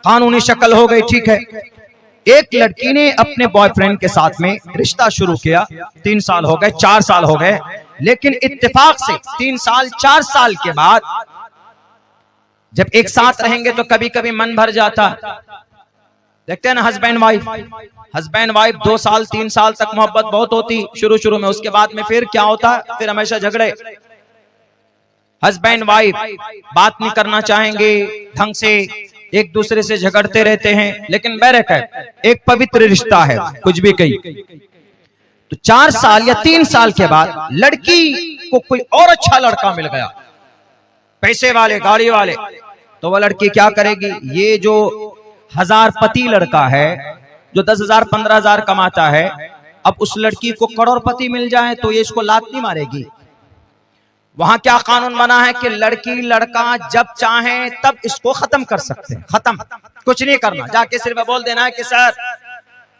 कानूनी शक्ल हो गई, ठीक है। एक लड़की ने अपने बॉयफ्रेंड के साथ में रिश्ता शुरू किया, 3 साल हो गए, 4 साल हो गए, लेकिन इत्तेफाक से 3 साल 4 साल के बाद जब एक साथ रहेंगे तो कभी कभी मन भर जाता। देखते हैं ना हस्बैंड वाइफ 2 साल 3 साल तक मोहब्बत बहुत होती शुरू में, उसके बाद में फिर क्या होता है, फिर हमेशा झगड़े। हस्बैंड वाइफ बात नहीं करना चाहेंगे ढंग से, एक दूसरे से झगड़ते रहते हैं, लेकिन बैरकत एक पवित्र रिश्ता है, कुछ भी कही। तो 4 साल या 3 साल के बाद लड़की को कोई और अच्छा लड़का मिल गया, पैसे वाले, गाड़ी वाले, तो वह लड़की क्या करेगी, ये जो 1000 पति लड़का है जो 10,000 15,000 कमाता है, अब उस लड़की को करोड़पति मिल जाए तो ये इसको लात नहीं मारेगी। वहां क्या कानून बना है कि लड़की लड़का जब चाहे तब इसको खत्म कर सकते हैं, खत्म, कुछ नहीं करना, जाके सिर्फ बोल देना है कि सर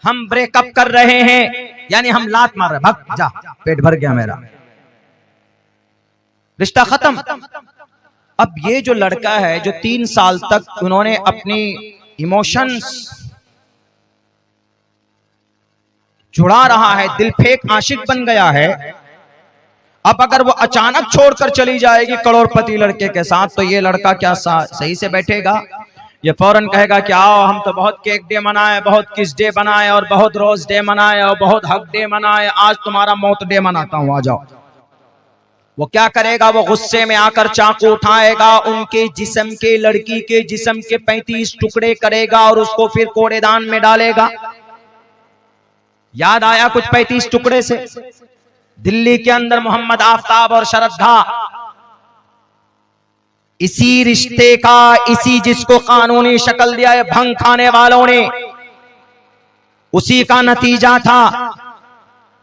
हम ब्रेकअप कर रहे हैं, यानी हम लात मार रहे, भाग जा, पेट भर गया मेरा, रिश्ता खत्म। अब ये जो लड़का है जो 3 साल तक उन्होंने अपनी इमोशंस जुड़ा रहा है, दिल फेंक आशिक बन गया है, अब अगर वो अचानक छोड़कर चली जाएगी करोड़पति लड़के के साथ, तो ये लड़का क्या सही से बैठेगा? ये फौरन कहेगा कि आओ हम तो बहुत केक डे मनाए, बहुत किस डे मनाए, और बहुत रोज डे मनाए, और बहुत हक डे मनाए, आज तुम्हारा मौत डे मनाता हूं, आ जाओ। वो क्या करेगा, वो गुस्से में आकर चाकू उठाएगा, उनके जिस्म के, लड़की के जिस्म के 35 टुकड़े करेगा और उसको फिर कूड़ेदान में डालेगा। याद आया कुछ 35 टुकड़े से? दिल्ली के अंदर मोहम्मद आफ्ताब और श्रद्धा, इसी रिश्ते का, इसी जिसको कानूनी शक्ल दिया है भंग खाने वालों ने, उसी का नतीजा था।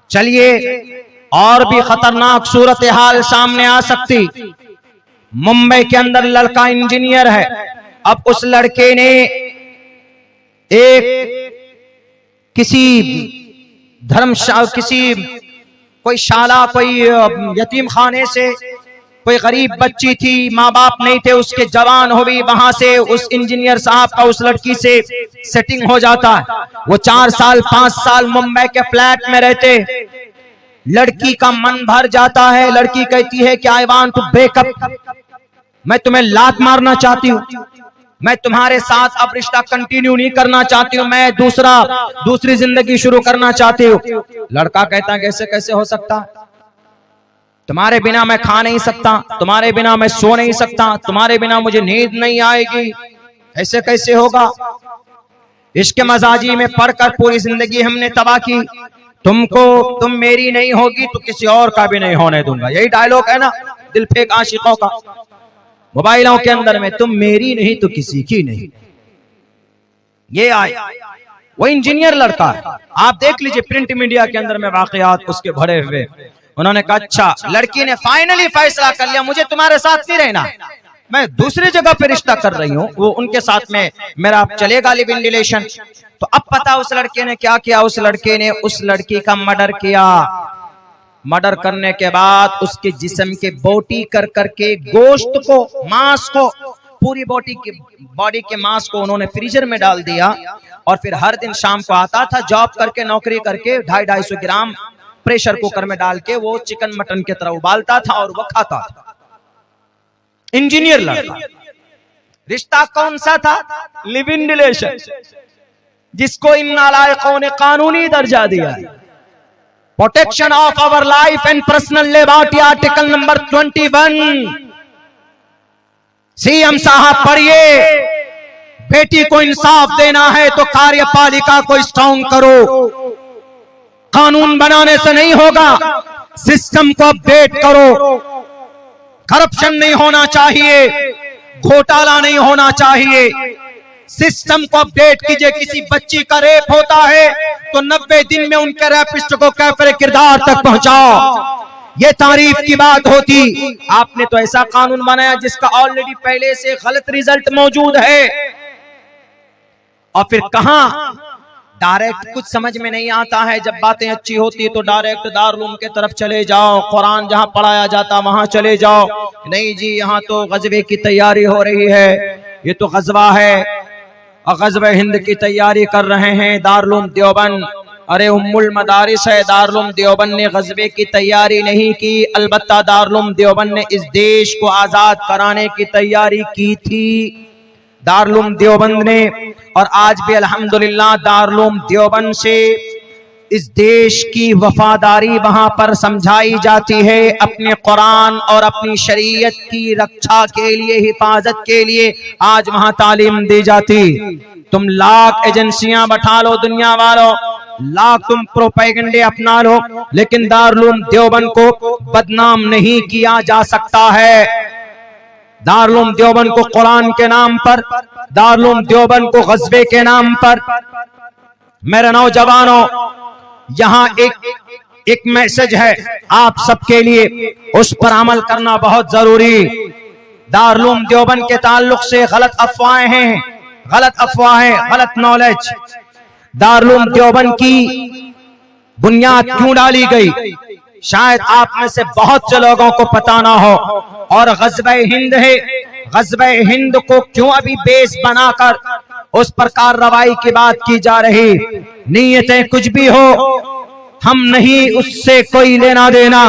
चलिए और भी खतरनाक सूरत हाल सामने आ सकती। मुंबई के अंदर लड़का इंजीनियर है, अब उस लड़के ने एक किसी धर्मशाला, किसी कोई शाला, कोई यतीम खाने से कोई गरीब बच्ची थी, माँ बाप नहीं थे, उसके जवान हो गई, वहां से उस इंजीनियर साहब का उस लड़की से सेटिंग हो जाता है। वो 4 साल 5 साल मुंबई के फ्लैट में रहते, लड़की का मन भर जाता है, लड़की कहती है कि आई वांट टू ब्रेकअप, मैं तुम्हें लात मारना चाहती हूँ, मैं तुम्हारे साथ अब रिश्ता कंटिन्यू नहीं करना चाहती हूँ, मैं दूसरी जिंदगी शुरू करना चाहती हूँ। लड़का कहता है कैसे कैसे हो सकता, तुम्हारे बिना मैं खा नहीं सकता, तुम्हारे बिना मैं सो नहीं सकता, तुम्हारे बिना मुझे नींद नहीं आएगी, ऐसे कैसे होगा? इश्क मजाजी में पढ़कर पूरी जिंदगी हमने तबाह की, तुम मेरी नहीं होगी तो किसी और का भी नहीं होने दूंगा, यही डायलॉग है ना दिल फेंक आशिकों का मोबाइलों के अंदर में, तुम मेरी नहीं तो किसी की नहीं। ये आए वो इंजीनियर लड़का है, आप देख लीजिए प्रिंट मीडिया के अंदर में वाकयात उसके भरे हुए। उन्होंने कहा अच्छा, लड़की ने फाइनली फैसला कर लिया मुझे तुम्हारे साथ नहीं रहना, मैं दूसरी जगह पे रिश्ता कर रही हूँ, वो उनके साथ में मेरा चलेगा लिव इन रिलेशन। तो अब पता उस लड़के ने क्या किया, उस लड़के ने उस लड़की का मर्डर किया। मर्डर करने के बाद उसके जिस्म के बोटी कर करके गोश्त को, मांस को, पूरी बॉडी के मांस को उन्होंने फ्रीजर में डाल दिया, और फिर हर दिन शाम को आता था जॉब करके, नौकरी करके, 250-250 ग्राम प्रेशर कुकर में डाल के वो चिकन मटन की तरह उबालता था और वो खाता था। इंजीनियर लड़का। रिश्ता कौन सा था? लिव इन रिलेशन, जिसको इन नालायकों ने कानूनी दर्जा दिया है। Protection of our life and personal liberty, article number 21। CM साहब पढ़िए, बेटी को इंसाफ देना है तो कार्यपालिका को स्ट्रांग करो, कानून बनाने से नहीं होगा, सिस्टम को अपडेट करो, करप्शन नहीं होना चाहिए, घोटाला नहीं होना चाहिए, सिस्टम को अपडेट कीजिए। किसी बच्ची का रेप होता है तो 90 दिन में उनके रेपिस्ट को कैफरे किरदार तक पहुंचाओ, ये तारीफ की बात होती। आपने तो ऐसा कानून बनाया जिसका ऑलरेडी पहले से गलत रिजल्ट मौजूद है, और फिर कहां डायरेक्ट कुछ समझ में नहीं आता है, जब बातें अच्छी होती है तो डायरेक्ट दारुल के तरफ चले जाओ, कुरान जहां पढ़ाया जाता वहां चले जाओ। नहीं जी, यहाँ तो गजबे की तैयारी हो रही है, ये तो गजवा है और गजबे हिंद की तैयारी कर रहे हैं दारुल देवबंद। अरे उम्मुल मदारिस है, दारुल देवबंद ने गजबे की तैयारी नहीं की, अलबत्ता दारुल देवबंद ने इस देश को आजाद कराने की तैयारी की थी, दारुल देवबंद ने। और आज भी अल्हम्दुलिल्लाह दारुल देवबंद से इस देश की वफादारी वहां पर समझाई जाती है, अपने कुरान और अपनी शरीयत की रक्षा के लिए, हिफाजत के लिए आज वहां तालीम दी जाती। तुम लाख एजेंसियां बैठा लो दुनिया वालों, लाख तुम प्रोपेगेंडे अपना लो, लेकिन दारुल देवबंद को बदनाम नहीं किया जा सकता है। दारुल देवबंद को कुरान के नाम पर, दारुल देवबंद को गजबे के नाम पर। मेरे नौजवानों, यहाँ एक मैसेज है आप सबके लिए, उस पर अमल करना बहुत जरूरी। दारुल देवबंद के ताल्लुक से गलत अफवाहें हैं, गलत नॉलेज। दारुल देवबंद की बुनियाद क्यों डाली गई, शायद आप में से बहुत से लोगों को पता ना हो। और गज़वे हिंद है, गज़वे हिंद को क्यों अभी बेस बनाकर उस पर कार्रवाई की बात की जा रही। नीयतें कुछ भी हो, हम नहीं उससे कोई लेना देना,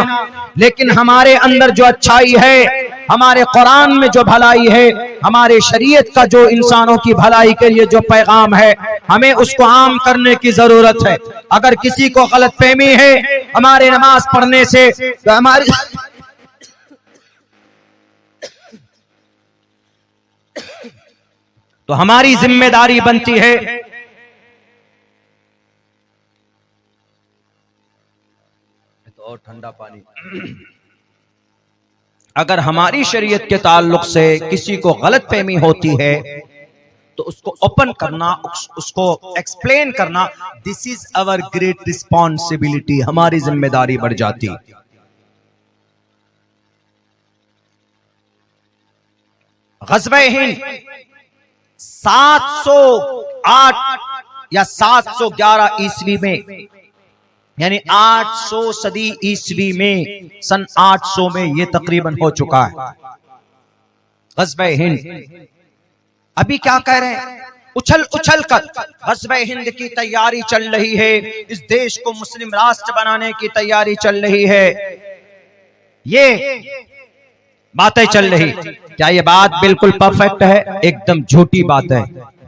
लेकिन हमारे अंदर जो अच्छाई है, हमारे कुरान में जो भलाई है, हमारे शरीयत का जो इंसानों की भलाई के लिए जो पैगाम है, हमें उसको आम करने की जरूरत है। अगर किसी को गलतफहमी है हमारे नमाज पढ़ने से, तो हमारी जिम्मेदारी बनती है तो ठंडा पानी। अगर हमारी शरीयत के ताल्लुक से किसी को गलतफहमी होती है तो उसको ओपन करना, उसको एक्सप्लेन करना, this is our great responsibility, हमारी जिम्मेदारी बढ़ जाती। गज़वे हिंद 708 या 711 ईस्वी में, यानी 800 सदी ईस्वी में, सन 800 में ये तकरीबन हो चुका है गज़वे हिंद। अभी क्या कह रहे हैं, उछल उछल कर गज़वे हिंद की तैयारी चल रही है, इस देश को मुस्लिम राष्ट्र बनाने की तैयारी चल रही है, ये बातें चल रही। क्या ये बात बिल्कुल परफेक्ट है? एकदम झूठी बात है,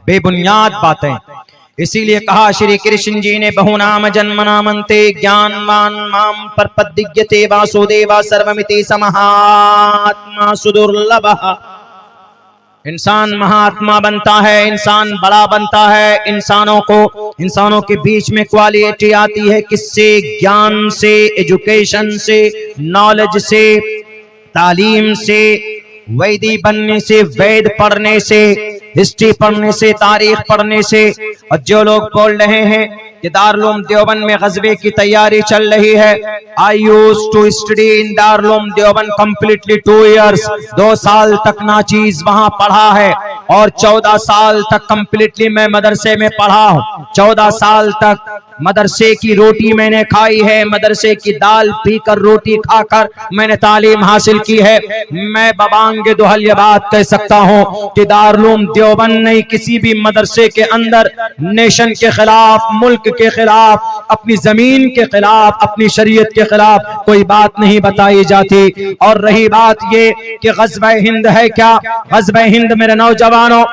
बेबुनियाद बातें। इसीलिए कहा श्री कृष्ण जी ने, बहुनाम जन्मनामन्ते ज्ञानवान माम परपद्यते वासुदेवा सर्वमिति समहात्मा सुदुर्लभः। इंसान महात्मा बनता है, इंसान बड़ा बनता है, इंसानों के बीच में क्वालिटी आती है किससे? ज्ञान से, एजुकेशन से, नॉलेज से, तालीम से, वैदी बनने से, वेद पढ़ने से, हिस्ट्री पढ़ने से, तारीख पढ़ने से। और जो लोग बोल रहे हैं कि दारुल देवबंद में गज़वे की तैयारी चल रही है, I used to study in Darul Deoband completely 2 years, 2 साल तक ना चीज वहां पढ़ा है, और 14 साल तक कंप्लीटली मैं मदरसे में पढ़ा हूँ। 14 साल तक मदरसे की रोटी मैंने खाई है, मदरसे की दाल पीकर, रोटी खाकर मैंने तालीम हासिल की है। मैं बबांगे दुहल ये बात कह सकता हूँ कि दारुल देवबंद ने किसी भी मदरसे के अंदर नेशन के खिलाफ, मुल्क के खिलाफ, अपनी जमीन के खिलाफ, अपनी शरीयत के खिलाफ कोई बात नहीं बताई जाती। और रही बात ये कि गज़वे हिंद है क्या, गज़वे हिंद मेरे नौजवानों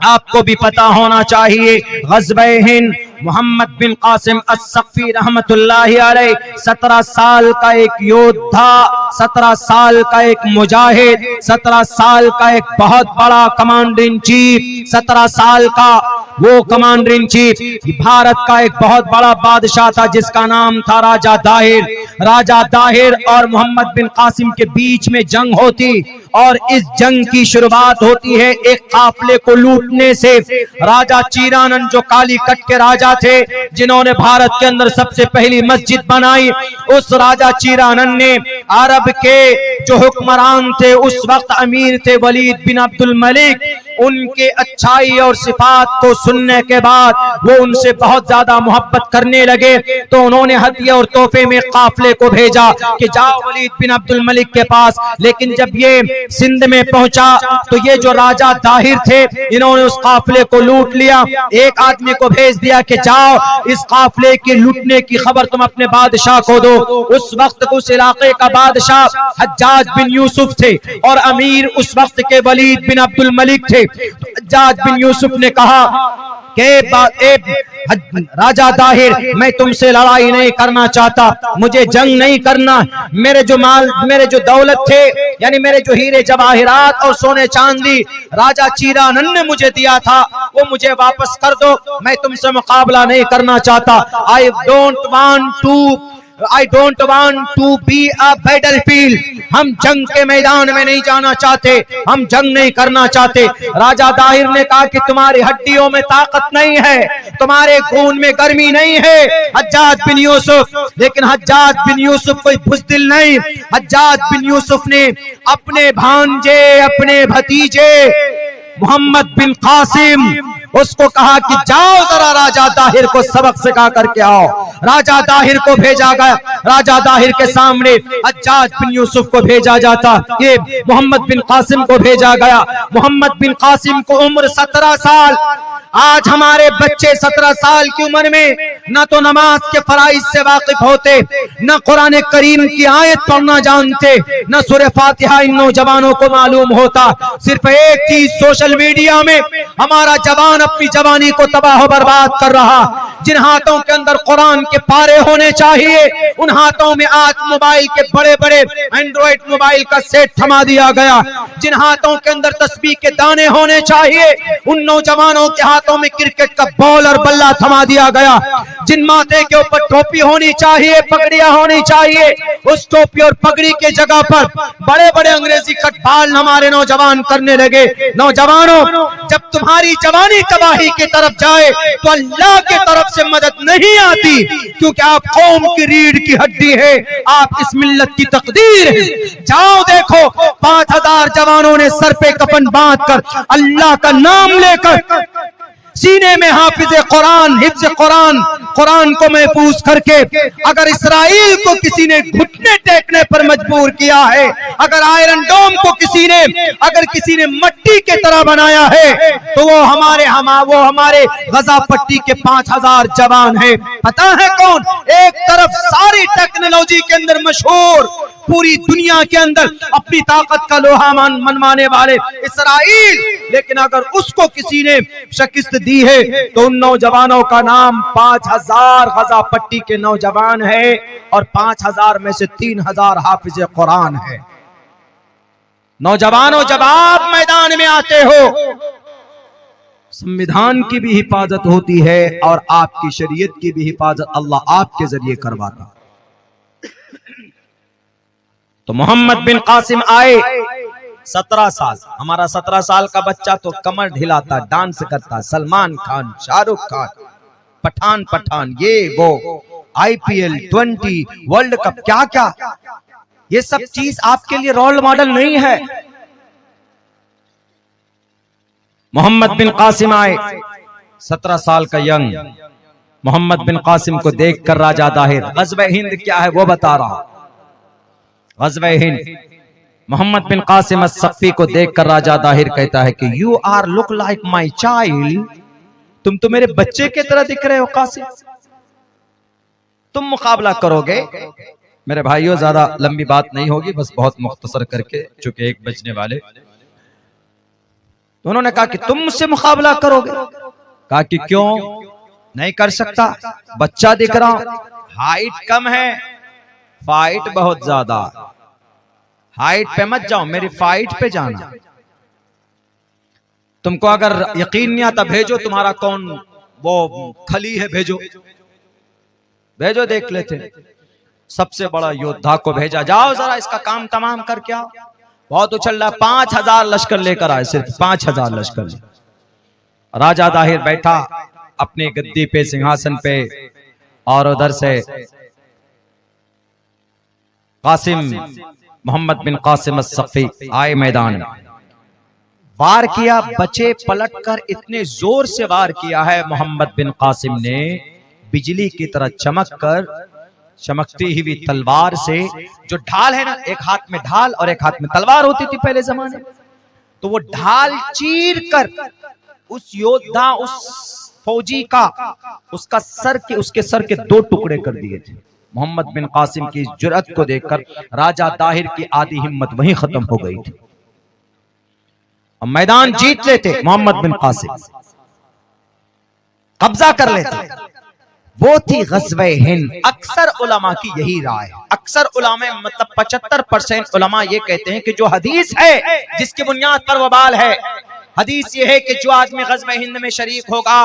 आपको भी पता होना चाहिए। गज़वे हिंद मोहम्मद बिन कासिम अस्सक़फ़ी रहमतुल्लाहि अलैह 17 साल का एक योद्धा, 17 साल का एक मुजाहिद, 17 साल का एक बहुत बड़ा कमांडर इन चीफ, 17 साल का वो कमांडर इन चीफ, भारत का एक बहुत बड़ा बादशाह था जिसका नाम था राजा दाहिर। राजा दाहिर और मोहम्मद बिन कासिम के बीच में जंग होती, और इस जंग की शुरुआत होती है एक काफिले को लूटने से। राजा चीरानंद जो कालीकट के राजा थे, जिन्होंने भारत के अंदर सबसे पहली मस्जिद बनाई, उस राजा चीरानंद ने अरब के जो हुक्मरान थे, उस वक्त अमीर थे वलीद बिन अब्दुल मलिक, उनके अच्छाई और सिफात को सुनने के बाद वो उनसे बहुत ज्यादा मोहब्बत करने लगे। तो उन्होंने हदिया और तोहफे में काफले को भेजा कि जाओ वलीद बिन अब्दुल मलिक के पास। लेकिन जब ये सिंध में पहुंचा तो ये जो राजा दाहिर थे, इन्होंने उस काफले को लूट लिया। एक आदमी को भेज दिया कि जाओ इस काफले के लूटने की खबर तुम अपने बादशाह को दो। उस वक्त उस इलाके का बादशाह हज्जाज बिन यूसुफ थे और अमीर उस वक्त के वलीद बिन अब्दुल मलिक थे। तो हज्जाज बिन यूसुफ ने कहा कि राजा दाहिर, मैं तुमसे लड़ाई नहीं करना चाहता, मुझे जंग नहीं करना। मेरे जो माल, मेरे जो दौलत थे, यानी मेरे जो हीरे जवाहिरात और सोने चांदी राजा चीरानन ने मुझे दिया था, वो मुझे वापस कर दो। मैं तुमसे मुकाबला नहीं करना चाहता। I don't want to be a battlefield। हम जंग के मैदान में नहीं जाना चाहते, हम जंग नहीं करना चाहते। राजा दाहिर ने कहा कि तुम्हारी हड्डियों में ताकत नहीं है, तुम्हारे खून में गर्मी नहीं है हज्जाज बिन यूसुफ। लेकिन हज्जाज बिन यूसुफ कोई बुज़दिल नहीं। हज्जाज बिन यूसुफ ने अपने भांजे, अपने भतीजे मोहम्मद बिन कासिम, उसको कहा कि जाओ जरा राजा दाहिर को सबक सिखा करके आओ। राजा दाहिर को भेजा गया। राजा दाहिर के सामने हज्जाज बिन यूसुफ को भेजा जाता, ये मोहम्मद बिन कासिम को भेजा गया। मोहम्मद बिन कासिम को उम्र 17 साल। आज हमारे बच्चे 17 साल की उम्र में न तो नमाज के फराइज से वाकिफ होते, न कुरान करीम की आयत पढ़ना जानते, न सूरह फातिहा इन नौजवानों को मालूम होता। सिर्फ एक चीज, सोशल मीडिया में हमारा जवान अपनी जवानी को तबाह बर्बाद कर रहा। जिन हाथों के अंदर कुरान के पारे होने चाहिए, उन हाथों में आज मोबाइल के बड़े बड़े एंड्रॉइड मोबाइल का सेट थमा दिया गया। जिन हाथों के अंदर तस्बीह के दाने होने चाहिए, उन नौजवानों के हाथों में क्रिकेट का बॉल और बल्ला थमा दिया गया। जिन माथे के ऊपर टोपी होनी चाहिए, पगड़ियां होनी चाहिए, उस टोपी और पगड़ी के जगह पर बड़े बड़े अंग्रेजी कटबाल हमारे नौजवान करने लगे। नौजवानों, जब तुम्हारी जवानी तबाही की तरफ जाए तो अल्लाह की तरफ से मदद नहीं आती, क्योंकि आप कौम की रीढ़ की हड्डी है, आप इस मिल्लत की तकदीर है। जाओ देखो, 5000 जवानों ने सर पे कफन बांध कर अल्लाह का नाम लेकर सीने में हाफिज कुरान, हिफ्ज कुरान, कुरान को महफूज करके, अगर इसराइल को किसी ने घुटने टेकने पर मजबूर किया है, अगर आयरन डोम को अगर किसी ने मट्टी के तरह बनाया है, तो वो हमारे गजा पट्टी के 5000 जवान है। पता है कौन? एक तरफ सारी टेक्नोलॉजी के अंदर मशहूर, पूरी दुनिया के अंदर अपनी ताकत का लोहा मनवाने वाले इसराइल, लेकिन अगर उसको किसी ने शिकस्त दी है तो उन नौजवानों का नाम 5000 गजा पट्टी के नौजवान है, और 5000 में से 3000 हाफिज कुरान है। नौजवानों, जब आप मैदान में आते हो, संविधान की भी हिफाजत होती है और आपकी शरीयत की भी हिफाजत अल्लाह आपके जरिए करवाता। तो मोहम्मद बिन कासिम आए, 17 साल। हमारा 17 साल का बच्चा तो कमर ढिलाता, डांस करता, सलमान खान, शाहरुख खान, पठान, ये वो, IPL, 20, वर्ल्ड कप, क्या क्या, ये सब चीज आपके लिए रोल मॉडल नहीं है। मोहम्मद बिन कासिम आए, 17 साल का यंग। मोहम्मद बिन कासिम को देखकर राजा दाहिर, गज़वे हिंद क्या है वो बता रहा। गज़वे हिंद, मोहम्मद बिन कासिम अस्सक़फ़ी को देखकर राजा दाहिर कहता है कि you are look like my child, तुम तो मेरे बच्चे की तरह दिख रहे हो कासिम, तुम मुकाबला करोगे। मेरे भाइयों, ज्यादा लंबी बात नहीं होगी, बस बहुत मुख्तसर करके, चूंकि 1 बजने वाले। तो उन्होंने कहा कि तुम मुझसे मुकाबला करोगे। कहा कि क्यों नहीं कर सकता, बच्चा दिख रहा, हाइट कम है, फाइट बहुत ज्यादा। हाइट पे मत जाओ, मेरी फाइट पे जाना। तुमको अगर यकीन नहीं आता, भेजो तुम्हारा कौन वो खली है, भेजो भेजो, देख लेते। सबसे बड़ा योद्धा को भेजा, जाओ जरा इसका काम तमाम करके आओ। बहुत उछल रहा, 5000 लश्कर लेकर आए, सिर्फ 5000 लश्कर। राजा दाहिर बैठा अपनी गद्दी पे, सिंहासन पे, और उधर से कासिम, मोहम्मद बिन कासिम अस्सक़फ़ी आए मैदान में। वार किया, बचे पलटकर इतने जोर से वार किया है मोहम्मद बिन कासिम ने, बिजली की तरह चमकती हुई तलवार से, जो ढाल है ना, एक हाथ में ढाल और एक हाथ में तलवार होती थी पहले जमाने में, तो वो ढाल चीर कर उस योद्धा, उस फौजी का, उसके सर के 2 टुकड़े कर दिए थे। मोहम्मद बिन कासिम की जुर्रत को देखकर राजा ताहिर की आधी हिम्मत वहीं खत्म हो गई थी। अब मैदान जीत लेते मोहम्मद बिन कासिम, कब्जा कर लेते। वो थी ग़ज़वे हिंद। अक्सर उलमा की यही राय है, अक्सर उलमा मतलब 75% उलमा ये कहते हैं कि जो हदीस है जिसकी बुनियाद पर वबाल है, हदीस ये है कि जो आदमी ग़ज़वे हिंद में शरीक होगा,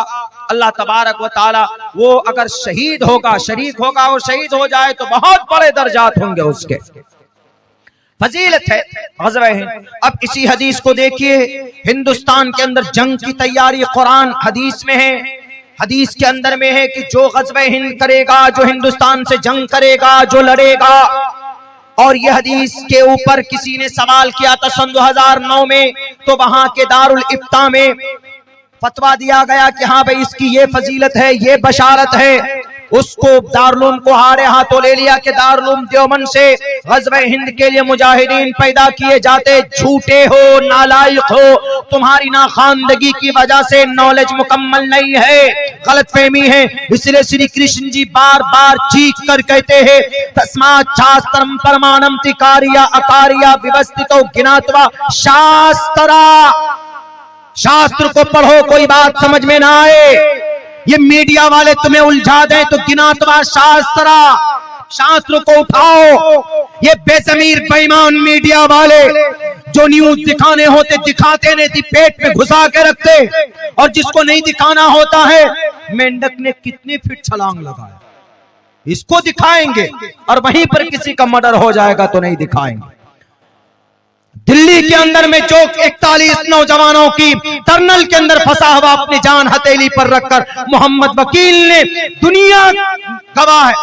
अल्लाह तबारक व तआला वो अगर शहीद होगा, शरीक होगा और शहीद हो जाए तो बहुत बड़े दर्जात होंगे, उसके फजीलत है ग़ज़वे हिंद। अब इसी हदीस को देखिए, हिंदुस्तान के अंदर जंग की तैयारी कुरान हदीस में है। हदीस के अंदर में है कि जो ग़ज़वे हिंद करेगा, जो हिंदुस्तान से जंग करेगा, जो लड़ेगा। और यह हदीस के ऊपर किसी ने सवाल किया था सन 2009 में, तो वहां के दारुल इफ्ता में फतवा दिया गया कि हाँ भाई इसकी ये फजीलत है, ये बशारत है। उसको दारुल को हारे हाथों ले लिया कि दारुल देवबंद से ग़ज़वे हिंद के लिए मुजाहिदीन पैदा किए जाते। झूठे हो, नालायक हो, तुम्हारी नाखानदगी की वजह से नॉलेज मुकम्मल नहीं है, गलतफहमी है। इसलिए श्री कृष्ण जी बार बार चीख कर कहते हैं, तस्मात् शास्त्रम परमाणम तिकारिया अकारिया व्यवस्थितो ज्ञात्वा शास्त्रा। शास्त्र को पढ़ो, कोई बात समझ में ना आए, ये मीडिया वाले तुम्हें उलझा दें तो गिनातवा शास्त्रा, शास्त्र को उठाओ। ये बेज़मीर बेईमान मीडिया वाले जो न्यूज दिखाने होते दिखाते नहीं थी, पेट में घुसा के रखते, और जिसको नहीं दिखाना होता है, मेंढक ने कितनी फीट छलांग लगाया, इसको दिखाएंगे, और वहीं पर किसी का मर्डर हो जाएगा तो नहीं दिखाएंगे। दिल्ली के अंदर में जो 41 नौजवानों की टनल के अंदर फंसा हुआ अपनी जान हथेली पर रखकर मोहम्मद वकील ने, दुनिया गवाह है,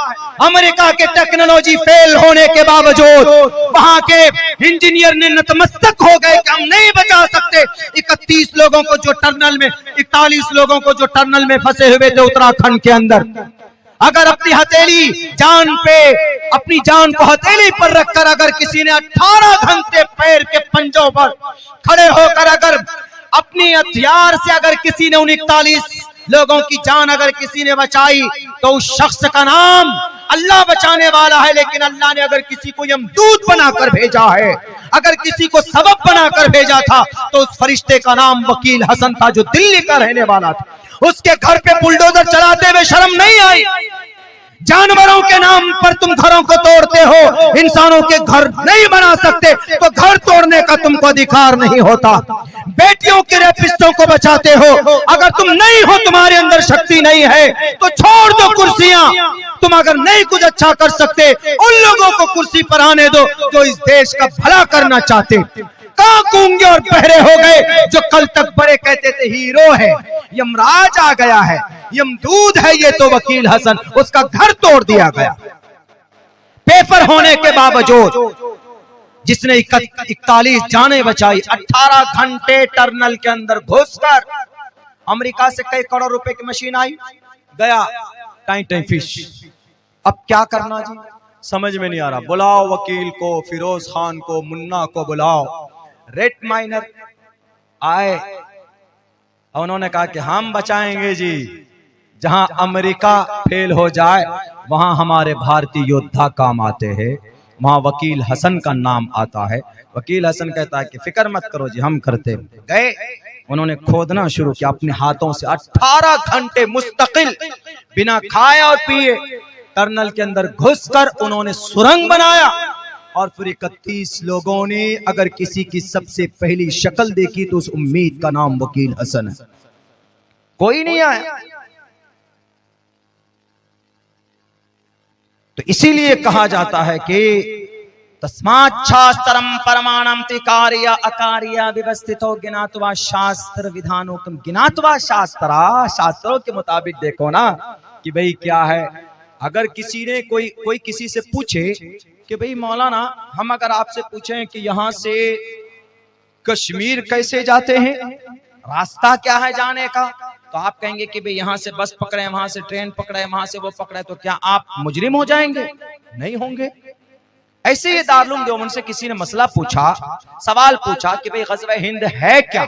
अमेरिका के टेक्नोलॉजी फेल होने के बावजूद वहां के इंजीनियर ने नतमस्तक हो गए कि हम नहीं बचा सकते 41 लोगों को जो टनल में, 41 लोगों को जो टनल में फंसे हुए थे उत्तराखंड के अंदर। अगर अपनी हथेली जान पे, अपनी जान को हथेली पर रखकर अगर किसी ने 18 घंटे पैर के पंजों पर खड़े होकर अगर अपनी हथियार से अगर किसी ने उन 41 लोगों की जान अगर किसी ने बचाई, तो उस शख्स का नाम अल्लाह बचाने वाला है। लेकिन अल्लाह ने अगर किसी को यमदूत बनाकर भेजा है, अगर किसी को सबब बनाकर भेजा था, तो उस फरिश्ते का नाम वकील हसन था, जो दिल्ली का रहने वाला था। उसके घर पे बुलडोजर चलाते हुए शर्म नहीं आई। जानवरों के नाम पर तुम घरों को तोड़ते हो, इंसानों के घर नहीं बना सकते, तो घर तोड़ने का तुमको अधिकार नहीं होता। बेटियों के रेपिस्टों को बचाते हो, अगर तुम नहीं हो, तुम्हारे अंदर शक्ति नहीं है, तो छोड़ दो कुर्सियां। तुम अगर नहीं कुछ अच्छा कर सकते, उन लोगों को कुर्सी पर आने दो जो इस देश का भला करना चाहते। कहां गूंगे और बहरे हो गए जो कल तक बड़े कहते थे हीरो है, यमराज आ गया है, यमदूत है ये तो वकील हसन, उसका घर तोड़ दिया गया। पेपर होने के बावजूद जिसने 41 जानें बचाई, 18 घंटे टनल के अंदर घुसकर, अमेरिका से कई करोड़ रुपए की मशीन आई, गया टाइम फिश। अब क्या करना जी, समझ में नहीं आ रहा। बुलाओ वकील को, फिरोज खान को, मुन्ना को बुलाओ। रेड माइनर आए, उन्होंने कहा कि हम बचाएंगे जी, जहां अमेरिका फेल हो जाए वहां हमारे भारतीय योद्धा काम आते हैं, वहां वकील हसन का नाम आता है। वकील हसन कहता है कि फिक्र मत करो जी, हम करते। गए, उन्होंने खोदना शुरू किया अपने हाथों से, 18 घंटे मुस्तकिल बिना खाए और पिए टनल के अंदर घुसकर उन्होंने सुरंग बनाया। और फिर 31 लोगों ने अगर किसी की सबसे पहली शक्ल देखी तो उस उम्मीद का नाम वकील हसन है। कोई नहीं आया। तो इसीलिए कहा जाता है कि तस्मात् शास्त्रम परमाणम तिकारिया अकारिया व्यवस्थितो ज्ञात्वा शास्त्र विधानोकम। ज्ञात्वा शास्त्रा, शास्त्रों के मुताबिक देखो ना कि भाई क्या है। अगर किसी ने कोई किसी से पूछे कि भाई मौलाना, हम अगर आपसे पूछें कि यहाँ से कश्मीर कैसे जाते हैं, रास्ता क्या है जाने का, तो आप कहेंगे कि भाई यहां से बस पकड़े, वहां से ट्रेन पकड़े, वहां से वो पकड़े, तो क्या आप मुजरिम हो जाएंगे? नहीं होंगे। ऐसे ही दारुल देवबंद से किसी ने मसला पूछा, सवाल पूछा कि भाई ग़ज़वा हिंद है क्या,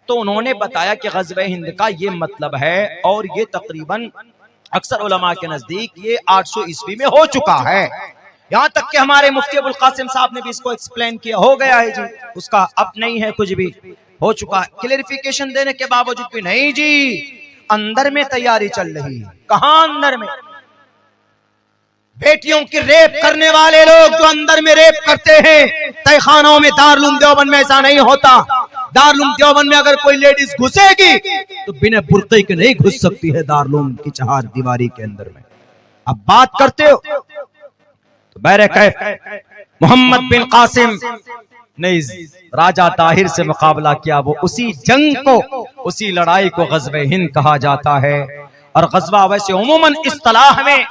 तो उन्होंने बताया कि ग़ज़वा हिंद का ये मतलब है, और ये तकरीबन अक्सर उलमा के नजदीक ये 800 ईस्वी में हो चुका है। यहां तक कि हमारे मुफ्ती अबुल कासिम साहब ने भी इसको एक्सप्लेन किया, हो गया है जी, उसका अब नहीं है कुछ भी, हो चुका है। क्लेरिफिकेशन देने के बावजूद भी नहीं जी, अंदर में तैयारी चल रही है। कहां अंदर में? बेटियों की रेप करने वाले लोग जो अंदर में रेप करते हैं, तहखानों में, दारुल देवबंद में ऐसा नहीं होता। दारुल देवबंद में अगर कोई लेडीज घुसेगी तो बिना बुर्के के नहीं घुस सकती है दारुल की चार दीवारी के अंदर में। अब बात करते हो तो बहरकैफ मोहम्मद बिन कासिम ने राजा ताहिर से मुकाबला किया। वो उसी जंग को, उसी लड़ाई को ग़ज़वा हिंद कहा जाता है। और ग़ज़वा वैसे उमूमन इस्तिलाह में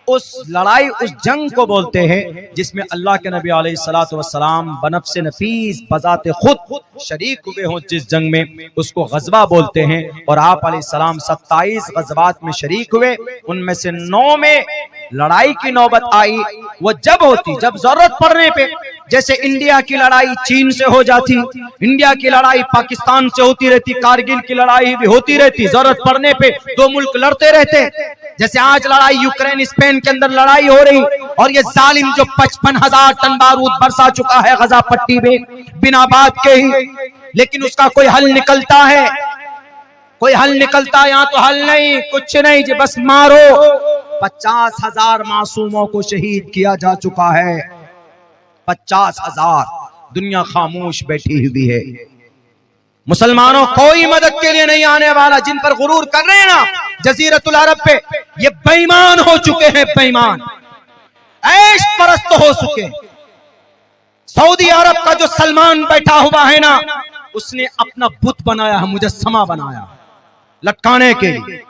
उस लड़ाई, उस जंग को बोलते हैं जिसमें अल्लाह के नबी अलैहिस्सलातु वस्सलाम बनफ्स नफीस बजाते खुद शरीक हुए हों जिस जंग में, उसको ग़ज़वा बोलते हैं। और आप अलैहिस्सलाम 27 ग़ज़वात में शरीक हुए, उनमें से 9 में लड़ाई की नौबत आई। वो जब होती, जब जरूरत पड़ने पे, जैसे इंडिया की लड़ाई चीन से हो जाती, इंडिया की लड़ाई पाकिस्तान से होती रहती, कारगिल की लड़ाई भी होती रहती, जरूरत पड़ने पे 2 मुल्क लड़ते रहते। जैसे आज लड़ाई यूक्रेन स्पेन के अंदर लड़ाई हो रही, और ये जालिम जो 55,000 टन बारूद बरसा चुका है गजा पट्टी में बिना बात के ही, लेकिन उसका कोई हल निकलता है? कोई हल निकलता? यहाँ तो हल नहीं, कुछ नहीं जी, बस मारो। 50,000 मासूमों को शहीद किया जा चुका है, 50,000। दुनिया खामोश बैठी हुई है। मुसलमानों कोई मदद के लिए नहीं आने वाला। जिन पर गुरूर कर रहे हैं ना जजीरतुल अरब पे, ये बेईमान हो चुके हैं, बेईमान, ऐश परस्त हो चुके हैं। सऊदी अरब का जो सलमान बैठा हुआ है ना, उसने अपना बुत बनाया है, मुजस्समा बनाया लटकाने के लिए।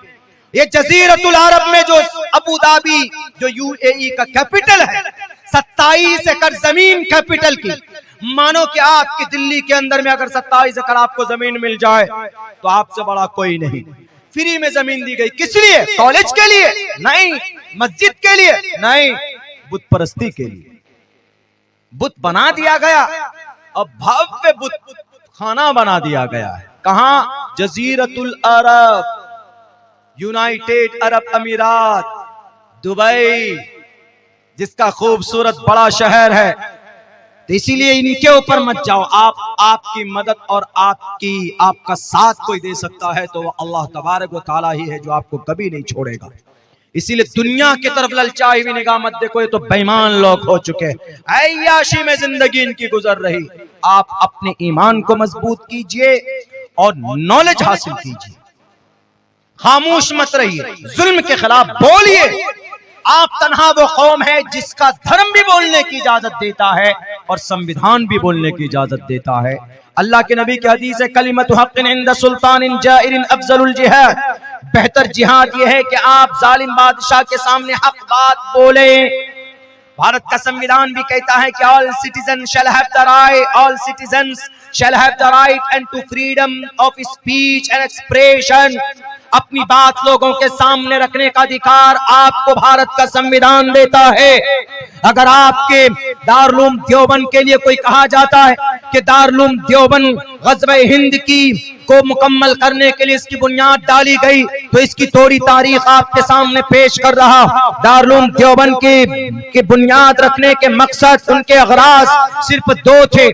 ये जजीरतुल अरब में जो अबू धाबी, जो यूएई का कैपिटल है, 27 एकड़ जमीन कैपिटल की। मानो कि आपकी दिल्ली के अंदर में अगर 27 एकड़ आपको जमीन मिल जाए तो आपसे बड़ा कोई नहीं। फ्री में जमीन दी गई, किस लिए? कॉलेज के लिए नहीं, मस्जिद के लिए नहीं, बुत परस्ती के लिए। बुत बना दिया गया, अब भव्य बुत खाना बना दिया गया है। कहां? जजीरतुल अरब, यूनाइटेड अरब अमीरात, दुबई, जिसका खूबसूरत बड़ा शहर है। तो इसीलिए इनके ऊपर मत जाओ। आपकी मदद और आपका साथ कोई दे सकता है तो अल्लाह तबारक व तआला ही है, जो आपको कभी नहीं छोड़ेगा। इसीलिए दुनिया की तरफ ललचाई हुई निगाह मत देखो, ये तो बेईमान लोग हो चुके। ऐयाशी में जिंदगी इनकी गुजर रही। आप अपने ईमान को मजबूत कीजिए और नॉलेज हासिल कीजिए, खामोश मत रहिए, जुल्म के खिलाफ बोलिए। आप तन्हा वो कौम है जिसका धर्म भी बोलने की इजाजत देता है और संविधान भी बोलने की इजाजत देता है। अल्लाह के नबी की हदीस है, कलिमतु हक़्क़िन इंद सुल्तानिन जाइरिन अफ़ज़लुल जिहाद। बेहतर जिहाद यह है कि आप जालिम बादशाह के सामने हक बात बोले। भारत का संविधान भी कहता है कि all citizen shall have the right, all citizens shall have the right and to freedom of speech and expression. अपनी बात लोगों के सामने रखने का अधिकार आपको भारत का संविधान देता है। अगर आपके दारुल देवबंद के लिए कोई कहा जाता है कि दारुल देवबंद ग़ज़वा हिंद की को मुकम्मल करने के लिए इसकी बुनियाद डाली गई, तो इसकी थोड़ी तारीख आपके सामने पेश कर रहा। दारुल देवबंद की बुनियाद रखने के मकसद, उनके अगराज सिर्फ 2 थे।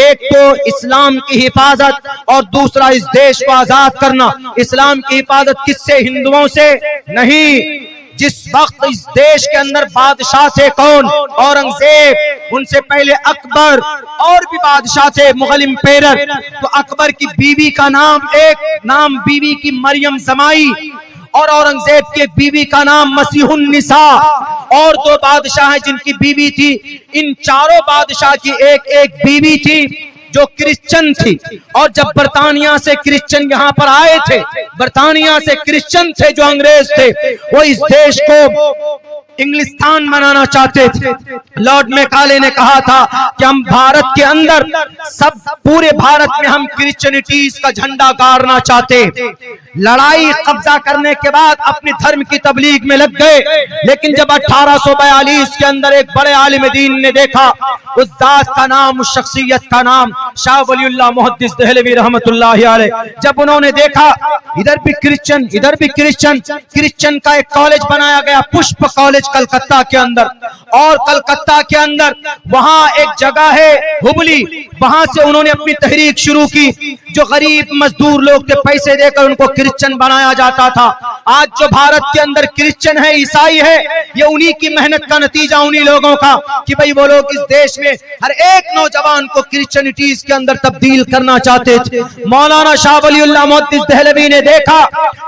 एक तो इस्लाम की हिफाजत और दूसरा इस देश को आजाद करना। इस्लाम की हिफाजत किससे? हिंदुओं से नहीं। जिस वक्त इस देश के अंदर बादशाह थे कौन? औरंगजेब। उनसे पहले अकबर और भी बादशाह थे, मुगल इंपेरर। तो अकबर की बीवी का नाम, एक नाम बीवी की मरियम जमाई, और औरंगजेब की बीवी का नाम मसीहुन निसा। और 2 बादशाह हैं जिनकी बीवी थी। इन चारों बादशाह की एक एक बीवी थी जो क्रिश्चियन थी। और जब बर्तानिया से क्रिश्चियन यहाँ पर आए थे, बर्तानिया से क्रिश्चियन थे जो अंग्रेज थे, वो इस देश को इंग्लिस्तान बनाना चाहते थे। लॉर्ड मैकाले ने कहा था कि हम भारत के अंदर सब पूरे भारत में हम क्रिश्चियनिटीज का झंडा गाड़ना चाहते। लड़ाई कब्जा करने के बाद अपने धर्म की तबलीग में लग गए, लेकिन जब 1842 के अंदर एक बड़े आलिम दीन ने देखा, उस जात का नाम, उस शख्सियत का नाम शाह वलीउल्लाह मुहद्दिस देहलवी रहमतुल्लाहि अलैह, जब उन्होंने देखा इधर भी क्रिश्चियन इधर भी क्रिश्चियन, क्रिश्चियन का एक कॉलेज बनाया गया, पुष्प कॉलेज कलकत्ता के अंदर। और कलकत्ता के अंदर वहां एक जगह है हुबली, वहां से उन्होंने अपनी तहरीक शुरू की। जो गरीब मजदूर लोग थे, पैसे देकर उनको क्रिश्चियन बनाया जाता था। आज जो भारत के अंदर क्रिश्चियन है, ईसाई है, ये उन्हीं की मेहनत का नतीजा, उन्हीं लोगों का कि भाई वो लोग इस देश में हर एक नौजवान को क्रिश्चियनिटीज के अंदर तब्दील करना चाहते थे। मौलाना शाह वलीउल्लाह मुहद्दिस देहलवी ने देखा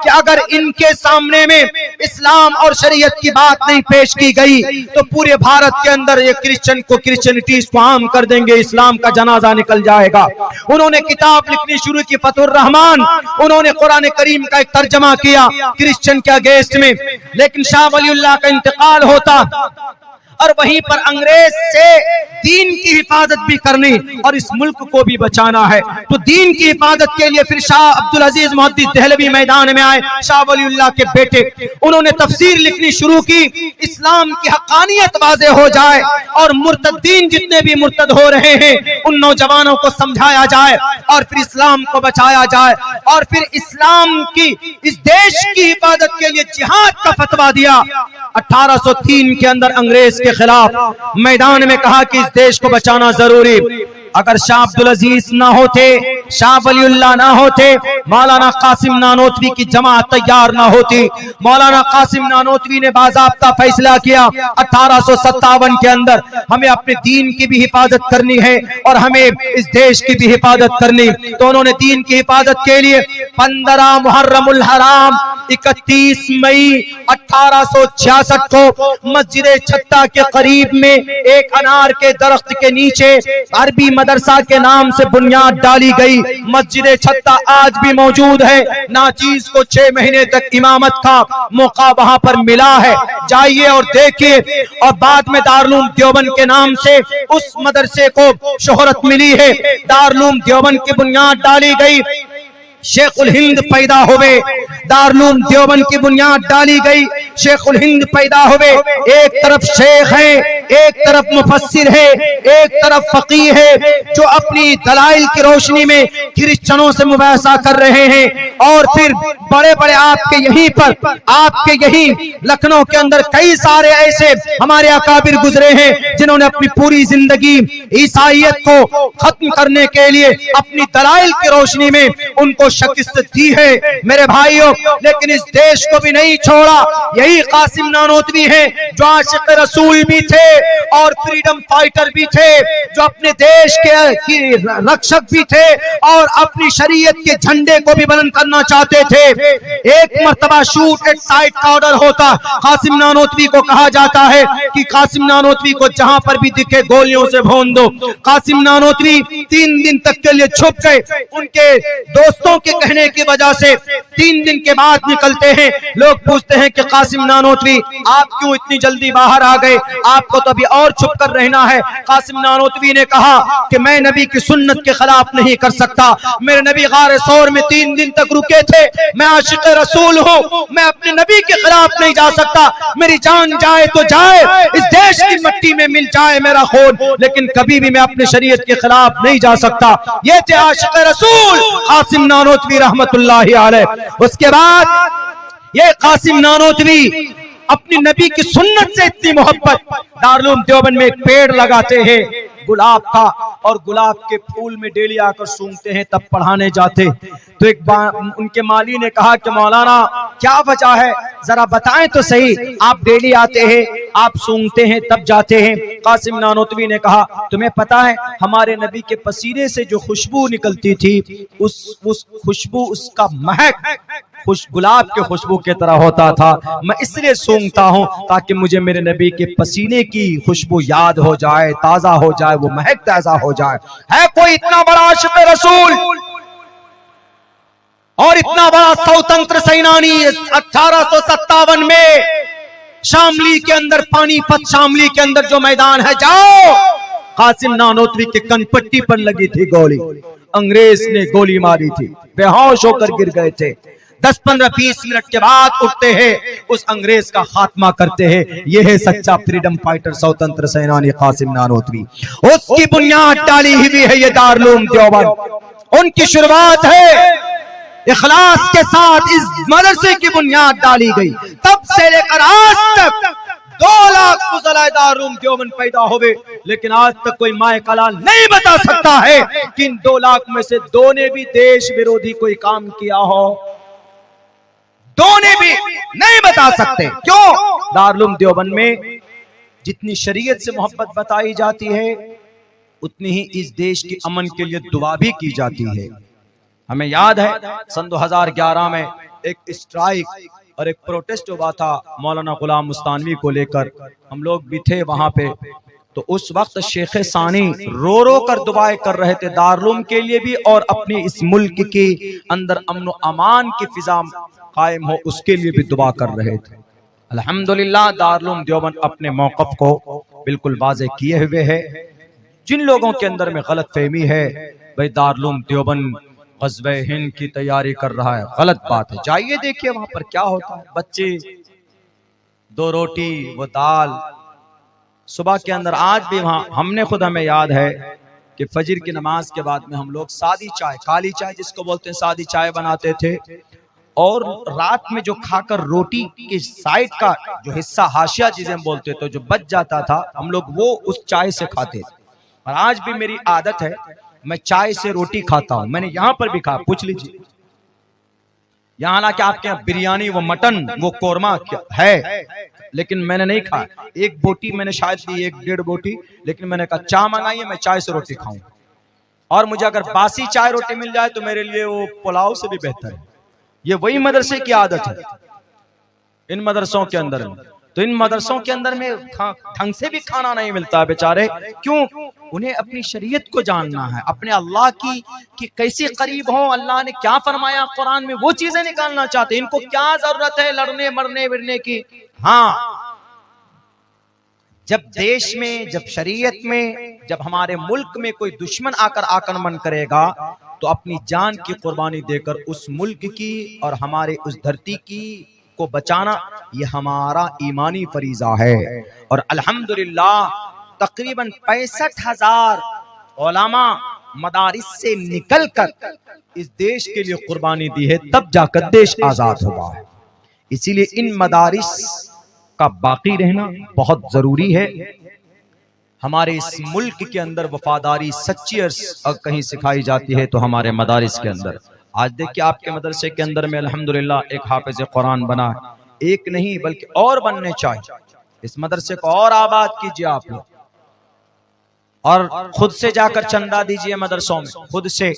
कि अगर इनके सामने में इस्लाम और शरीयत की बात नहीं पेश की गई तो पूरे भारत के अंदर ये क्रिश्चियनिटीज को आम कर देंगे, इस्लाम का जनाजा निकल जाएगा। उन्होंने किताब लिखनी शुरू की, फतहुर रहमान। उन्होंने कुरान करीम का एक तर्जमा किया क्रिश्चियन के अगेंस्ट में। लेकिन शाह वलीउल्लाह का इंतकाल होता और वहीं पर अंग्रेज से दीन की हिफाजत भी करनी और इस मुल्क को भी बचाना है, तो दीन की हिफाजत के लिए फिर शाह अब्दुल अजीज मुहद्दिस देहलवी मैदान में आए, शाह वलीउल्लाह के बेटे। उन्होंने तफसीर लिखनी शुरू की, इस्लाम की हकानियत वाज़ेह हो जाए और मुर्तद्दीन जितने भी मुर्तद हो रहे हैं उन नौजवानों को समझाया जाए और फिर इस्लाम को बचाया जाए। और फिर इस्लाम की इस देश की हिफाजत के लिए जिहाद का फतवा दिया। 1803 के अंदर अंग्रेज के खिलाफ मैदान में कहा कि इस देश को बचाना जरूरी। अगर शाह अब्दुल अजीज ना होते, शाह वलीउल्लाह ना होते, मौलाना कासिम नानोतवी की जमात तैयार ना होती। मौलाना कासिम नानोतवी ने बाज़ाब्ता फैसला किया 1857 के अंदर हमें अपने दीन की भी हिफाजत करनी है और हमें इस देश की भी हिफाजत करनी। तो उन्होंने दीन की हिफाजत के लिए 15 मुहर्रमुल हराम 31 मई 1866 को मस्जिद छत्ता के करीब में एक अनार के दरख्त के नीचे अरबी मदरसा के नाम से बुनियाद डाली गई। मस्जिद छत्ता आज भी मौजूद है। नाचीज को 6 महीने तक इमामत का मौका वहां पर मिला है, जाइए और देखिए। और बाद में दारुल देवबंद के नाम से उस मदरसे को शोहरत मिली है। दारुल देवबंद की बुनियाद डाली गई, शेखुल हिंद पैदा हुए। दारुल देवबंद की बुनियाद डाली गई, शेखुल हिंद पैदा हुए। एक तरफ शेख है, एक तरफ मुफस्सिर है, एक तरफ फकीह है जो अपनी दलाइल की रोशनी में क्रिश्चियनों से मुबाहसा कर रहे हैं। और फिर बड़े बड़े आपके यहीं पर, आपके यहीं लखनऊ के अंदर कई सारे ऐसे हमारे अकाबिर गुजरे हैं जिन्होंने अपनी पूरी जिंदगी ईसाइयत को खत्म करने के लिए अपनी दलाइल की रोशनी में उनको शिकस्त दी है मेरे भाइयों। लेकिन इस देश को भी नहीं छोड़ा। यही कासिम नानोतवी हैं जो आशिक रसूल भी थे और फ्रीडम फाइटर भी थे, जो अपने देश के रक्षक भी थे और अपनी शरीयत के झंडे को भी बुलंद करना चाहते थे। एक मर्तबा शूट एट साइट का ऑर्डर होता, कासिम नानोतवी को कहा जाता है कि कासिम नानोतवी को जहां पर भी दिखे गोलियों से भून दो। कासिम नानोतवी 3 दिन तक के लिए छुप गए। उनके दोस्तों के कहने की वजह से 3 दिन के बाद निकलते हैं। लोग पूछते हैं कि कासिम नानोतवी आप क्यों इतनी जल्दी बाहर आ गए, आपको तो अभी और छुप कर रहना है। कासिम नानोतवी ने कहा कि मैं नबी की सुन्नत के खिलाफ नहीं कर सकता। मेरे नबी गारे सौर में 3 दिन तक रुके थे। मैं आशिक रसूल हूँ, मैं अपने नबी के खिलाफ नहीं जा सकता। मेरी जान जाए तो जाए, इस देश की मिट्टी में मिल जाए मेरा खून, लेकिन कभी भी मैं अपने शरीयत के खिलाफ नहीं जा सकता। ये थे आशिक रसूल कासिम नानोतवी रहमतुल्लाहि अलैह। उसके बाद ये कासिम नानोतवी अपनी नबी की सुन्नत से इतनी मोहब्बत, दारुल देवबंद में एक पेड़ लगाते हैं गुलाब का, और गुलाब के फूल में डेली आकर सूंघते हैं, तब पढ़ाने जाते। तो एक बार उनके माली ने कहा कि मौलाना क्या वजह है, जरा बताएं तो सही, आप डेली आते हैं, आप सूंघते हैं, तब जाते हैं। कासिम नानोतवी ने कहा तुम्हें पता है हमारे नबी के पसीने से जो खुशबू निकलती थी, उस खुशबू, उसका महक गुलाब के खुशबू की तरह होता था। मैं इसलिए सूंघता हूँ ताकि मुझे मेरे नबी के पसीने की खुशबू याद हो जाए, ताजा हो जाए, वो महक ताजा हो जाए। है कोई इतना बड़ा आशिक रसूल और इतना बड़ा स्वतंत्र सेनानी 1857 में शामली के अंदर, पानीपत शामली के अंदर जो मैदान है, जाओ। कासिम नानोतवी के कनपट्टी पर लगी थी गोली, अंग्रेज ने गोली मारी थी, बेहोश होकर गिर गए थे। 10-15-20 मिनट के बाद उठते हैं, उस अंग्रेज का खात्मा करते हैं। यह है सच्चा फ्रीडम फाइटर, स्वतंत्र सेनानी कासिम नानोतवी। उसकी बुनियाद डाली हुई है ये दारुल देवबंद। उनकी शुरुआत है इखलास के साथ, इस मदरसे की बुनियाद डाली गई। तब से लेकर आज तक 2 लाख फुज़ला दारुल देवबंद पैदा हुए, लेकिन आज तक कोई माए कलाल नहीं बता सकता है कि इन 2 लाख में से 2 ने भी देश विरोधी कोई काम किया हो। 2 ने भी नहीं बता सकते। क्यों? दारुल देवबंद में जितनी शरीयत से मोहब्बत बताई जाती है, उतनी ही इस देश के अमन के लिए दुआ भी की जाती है। हमें याद है सन 2011 में एक स्ट्राइक और एक प्रोटेस्ट हुआ था मौलाना गुलाम मुस्तानवी को लेकर, हम लोग भी थे वहां पे। तो उस वक्त शेख सानी रो रो कर दुआएं कर रहे थे दारुल के लिए भी, और अपने इस मुल्क के अंदर अमन व अमान की फिजा कायम हो उसके लिए भी दुआ कर रहे थे। अल्हम्दुलिल्लाह दारुल देवबंद अपने मौक़िफ़ को बिल्कुल वाज़ेह किए हुए है। जिन लोगों के अंदर में गलत फहमी है, भाई दारुल देवबंद ग़ज़वे हिंद की तैयारी कर रहा है, गलत बात है। जाइए देखिए वहां पर क्या होता है। बच्चे 2 रोटी वो दाल सुबह के अंदर, आज भी वहां हमने खुद, हमें याद है कि फजर की नमाज के बाद में हम लोग सादी चाय, काली चाय जिसको बोलते हैं, सादी चाय बनाते थे, और रात में जो खाकर रोटी के साइड का जो हिस्सा हाशिया जिसे हम बोलते थे, जो बच जाता था, हम लोग वो उस चाय से खाते थे। और आज भी मेरी आदत है, मैं चाय से रोटी खाता हूं। मैंने यहां पर भी कहा, पूछ लीजिए यहां ना कि आपके यहाँ बिरयानी, वो मटन, वो कोरमा है, लेकिन मैंने नहीं खाया। एक बोटी मैंने शायद ली, 1-1.5 बोटी, लेकिन मैंने कहा चाय मंगाइए, मैं चाय से रोटी खाऊं। और मुझे अगर बासी चाय रोटी मिल जाए तो मेरे लिए वो पुलाव से भी बेहतर है। ये वही मदरसे की आदत है इन मदरसों के अंदर में। तो इन मदरसों के अंदर में ढंग से भी खाना नहीं मिलता है बेचारे। क्यों? उन्हें अपनी शरीयत को जानना है, अपने अल्लाह की कैसे करीब हो, अल्लाह ने क्या फरमाया कुरान में, वो चीजें निकालना चाहते हैं। इनको क्या जरूरत है लड़ने मरने विरने की? हाँ, जब देश में, जब शरीयत में, जब हमारे मुल्क में कोई दुश्मन आकर आक्रमण करेगा, तो अपनी जान की कुर्बानी देकर उस मुल्क की और हमारे उस धरती की को बचाना, ये हमारा ईमानी फरीजा है। और अल्हम्दुलिल्लाह तकरीबन 65,000 उलमा मदारिस से निकलकर इस देश के लिए कुर्बानी दी है, तब जाकर देश आजाद हुआ है। इसीलिए इन मदारिस का बाकी रहना बहुत जरूरी है। हमारे इस मुल्क के अंदर वफादारी सच्ची और कहीं सिखाई जाती है तो हमारे मदारिस के अंदर। आज देखिए आपके मदरसे के अंदर में अल्हम्दुलिल्लाह एक हाफिज कुरान बना है, एक नहीं बल्कि और बनने चाहिए। इस मदरसे को और आबाद कीजिए आप लोग, और खुद से जाकर चंदा दीजिए मदरसों में, खुद से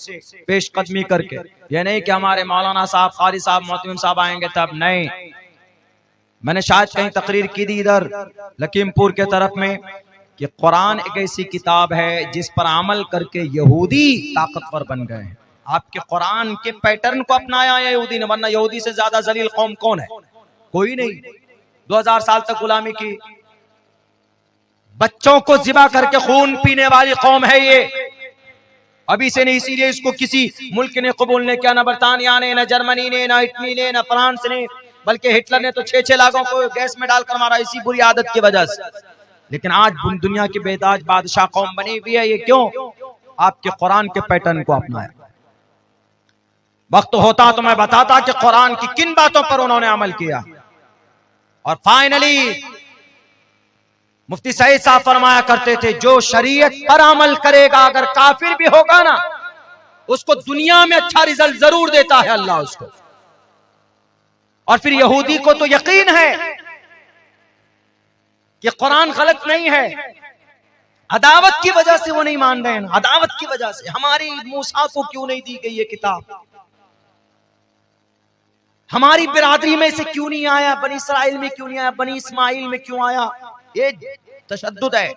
पेशकदमी करके। ये नहीं कि हमारे मौलाना साहब, कारी साहब, मोहतमिम साहब आएंगे तब, नहीं। मैंने शायद कहीं तकरीर की थी इधर लखीमपुर के तरफ में कि कुरान एक ऐसी किताब है जिस पर अमल करके यहूदी ताकतवर बन गए हैं। आपके कुरान के पैटर्न को अपनाया है यहूदी ने, वरना यहूदी से ज्यादा जलील कौम कौन है? कोई नहीं। 2000 साल तक गुलामी की, बच्चों को जिबा करके खून पीने वाली कौम है ये। अभी से नहीं, इसीलिए इसको किसी मुल्क ने कबूल नहीं किया, ना बरतानिया ने, ना जर्मनी ने, ना इटली ने, ना फ्रांस ने, बल्कि हिटलर ने तो 6-6 लाखों को गैस में डालकर मारा इसी बुरी आदत की वजह से। लेकिन आज दुनिया की बेताज बादशाह कौम बनी हुई है। ये क्यों? आपके कुरान के पैटर्न को अपनाया। वक्त होता तो मैं बताता कि कुरान की किन बातों पर उन्होंने अमल किया। और फाइनली मुफ्ती सईद साहब फरमाया करते थे, जो शरीयत पर अमल करेगा, अगर काफिर भी होगा ना, उसको दुनिया में अच्छा रिजल्ट जरूर देता है अल्लाह उसको। और फिर यहूदी को तो यकीन है कि कुरान गलत नहीं है, अदावत की वजह से वो नहीं मान रहे हैं। अदावत की वजह से हमारी मूसा को क्यों नहीं दी गई ये किताब, हमारी बिरादरी में से क्यों नहीं आया, बनी इसराइल में क्यों नहीं आया, बनी इस्माइल में क्यों आया? ये तशद्दुद है।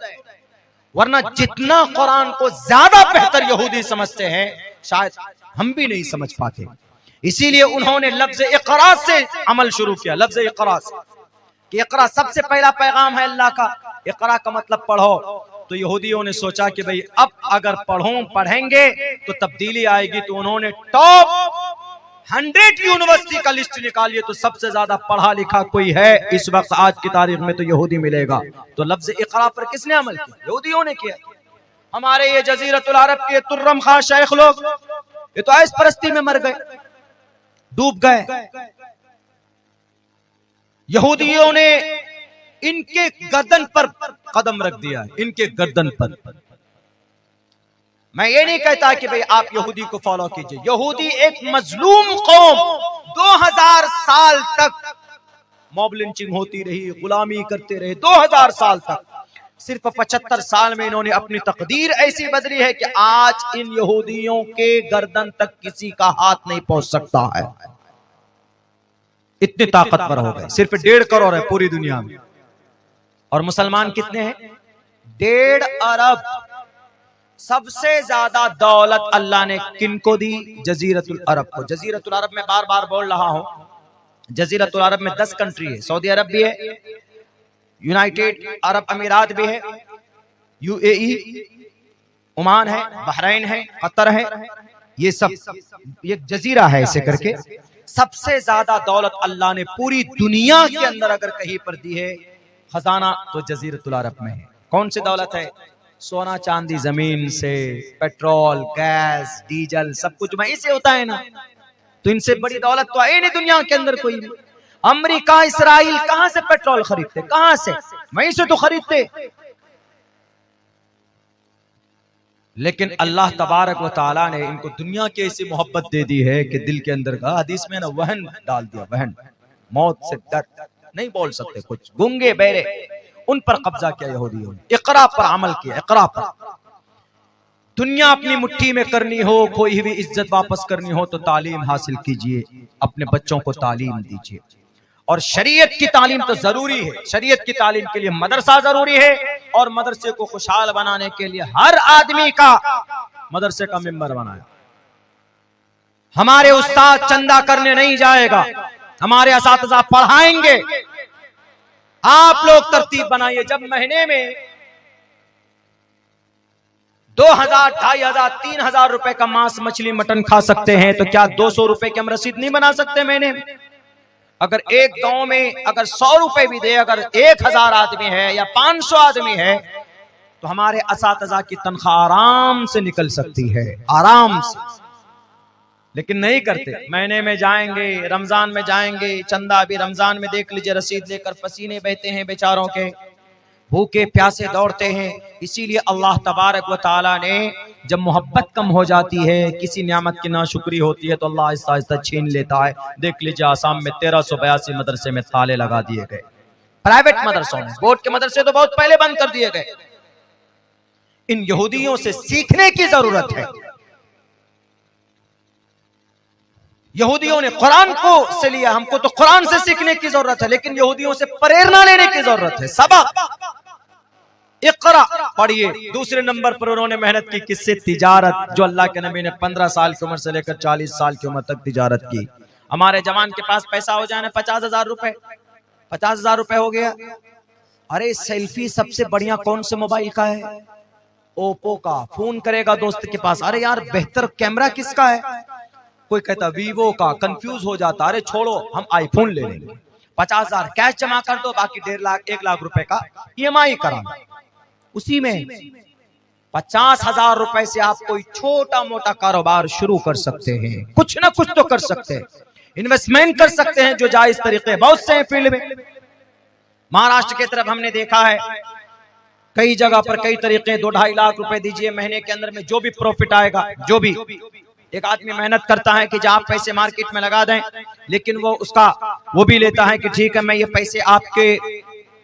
वरना जितना कुरान को ज्यादा बेहतर यहूदी समझते हैं, शायद हम भी नहीं समझ पाते। इसीलिए उन्होंने लफ्ज इक़रा से अमल शुरू किया। लफ्ज इक़रा से कि इकरा सबसे पहला पैगाम है अल्लाह का, इकरा का मतलब पढ़ो। तो यहूदियों ने सोचा कि भाई अब अगर पढ़ेंगे तो तब्दीली आएगी, तो उन्होंने टॉप 100 यूनिवर्सिटी का लिस्ट निकालिए, तो सबसे ज्यादा पढ़ा लिखा कोई है इस वक्त आज की तारीख में तो यहूदी मिलेगा। तो लफ्ज इकरा पर किसने अमल किया? यहूदियों ने किया। हमारे ये जजीरतुल अरब के तुर्रम खां शेख लोग, ये तो ऐस परस्ती में मर गए, डूब गए। यहूदियों ने इनके गर्दन पर कदम रख दिया, इनके गर्दन पर। मैं ये नहीं कहता कि भाई आप यहूदी को फॉलो कीजिए। यहूदी एक मजलूम कौम, 2000 साल तक मॉब लिंचिंग होती रही, गुलामी करते रहे 2000 साल तक। सिर्फ 75 साल में इन्होंने अपनी तकदीर ऐसी बदली है कि आज इन यहूदियों के गर्दन तक किसी का हाथ नहीं पहुंच सकता है। इतने ताकतवर हो गए। सिर्फ 1.5 करोड़ है पूरी दुनिया में, और मुसलमान कितने हैं? 1.5 अरब। सबसे ज्यादा दौलत अल्लाह ने किनको दी? जजीरतुल अरब को। जजीरतुल अरब में बार बार बोल रहा हूं, जजीरतुल अरब में 10 कंट्री है। सऊदी अरब भी है, यूनाइटेड अरब अमीरात भी है, यूएई, ओमान है, बहरीन है, कतर है, ये सब ये जजीरा है ऐसे करके। सबसे ज्यादा दौलत अल्लाह ने पूरी दुनिया के अंदर अगर कहीं पर दी है खजाना, तो जजीरतुल अरब में है। कौन सी दौलत है? सोना चांदी, जमीन से, पेट्रोल, गैस, डीजल, सब कुछ वहीं से होता है ना। तो इनसे बड़ी दौलत तो है नहीं दुनिया के अंदर कोई। अमेरिका, इसराइल कहां से पेट्रोल खरीदते? कहां से? वहीं से तो खरीदते। लेकिन अल्लाह तबारक व तआला ने इनको दुनिया की ऐसी मोहब्बत दे दी है कि दिल के अंदर का, हदीस में ना वहन डाल दिया, वहन, मौत से डर, नहीं बोल सकते कुछ, गूंगे बहरे, उन पर कब्जा किया यहूदियों ने। इकरा पर अमल किया, इकरा पर। दुनिया अपनी मुट्ठी में करनी हो, कोई भी इज्जत वापस करनी हो, तो तालीम हासिल कीजिए, अपने बच्चों को तालीम दीजिए। और शरीयत की तालीम तो जरूरी है। शरीयत की तालीम के लिए मदरसा जरूरी है, और मदरसे को खुशहाल बनाने के लिए हर आदमी का मदरसे का मेंबर बनाए। हमारे उस्ताद चंदा करने नहीं जाएगा, हमारे असातिज़ा पढ़ाएंगे। आप लोग तरतीब बनाइए। जब महीने में 2000, 2500, 3000 रुपए का मांस, मछली, मटन खा सकते हैं, तो क्या 200 रुपए की हम रसीद नहीं बना सकते महीने में? अगर एक गांव में अगर 100 रुपए भी दे, अगर 1000 आदमी है या 500 आदमी है, तो हमारे असातिज़ा की तनख्वाह आराम से निकल सकती है, आराम से। लेकिन नहीं करते। महीने में जाएंगे, रमजान में जाएंगे, चंदा भी रमजान में देख लीजिए, रसीद लेकर पसीने बहते हैं बेचारों के, भूखे प्यासे दौड़ते हैं। इसीलिए अल्लाह तबारक व तआला ने जब मोहब्बत कम हो जाती है, किसी नियामत की नाशुक्री होती है, तो अल्लाह आहिस्ता आहिस्ता छीन लेता है। देख लीजिए आसाम में 1382 मदरसे में ताले लगा दिए गए, प्राइवेट मदरसों में। बोर्ड के मदरसे तो बहुत पहले बंद कर दिए गए। इन यहूदियों से सीखने की जरूरत है। यहूदियों ने कुरान को से लिया, हमको तो कुरान से सीखने की जरूरत है, लेकिन यहूदियों से प्रेरणा लेने की जरूरत है। सबक इक़रा पढ़िए। दूसरे नंबर पर उन्होंने मेहनत की किससे? तिजारत। जो अल्लाह के नबी ने 15 साल की उम्र से लेकर 40 साल की उम्र तक तिजारत की। हमारे जवान के पास पैसा हो जाए ना 50,000 रुपए, 50,000 रुपए हो गया। अरे सेल्फी सबसे बढ़िया कौन से मोबाइल का है? ओप्पो का। फोन करेगा दोस्त के पास, अरे यार बेहतर कैमरा किसका है? कोई कहता वीवो का, कंफ्यूज हो जाता। अरे छोड़ो, हम आईफोन ले लेंगे। 50,000 कैश जमा कर दो, बाकी 1.5 लाख 1 लाख रुपए का EMI कराना। उसी में 50,000 रुपए से आप कोई छोटा मोटा कारोबार शुरू कर सकते हैं, कुछ ना कुछ तो कर सकते हैं, इन्वेस्टमेंट कर सकते हैं, जो जायज तरीके बहुत से हैं फील्ड में। महाराष्ट्र की तरफ हमने देखा है, कई जगह पर कई तरीके, 2-2.5 लाख रुपए दीजिए महीने के अंदर में, जो भी प्रॉफिट आएगा, जो भी एक आदमी मेहनत करता है कि जब आप पैसे मार्केट में लगा दें, लेकिन वो भी लेता है कि ठीक है मैं ये पैसे आपके,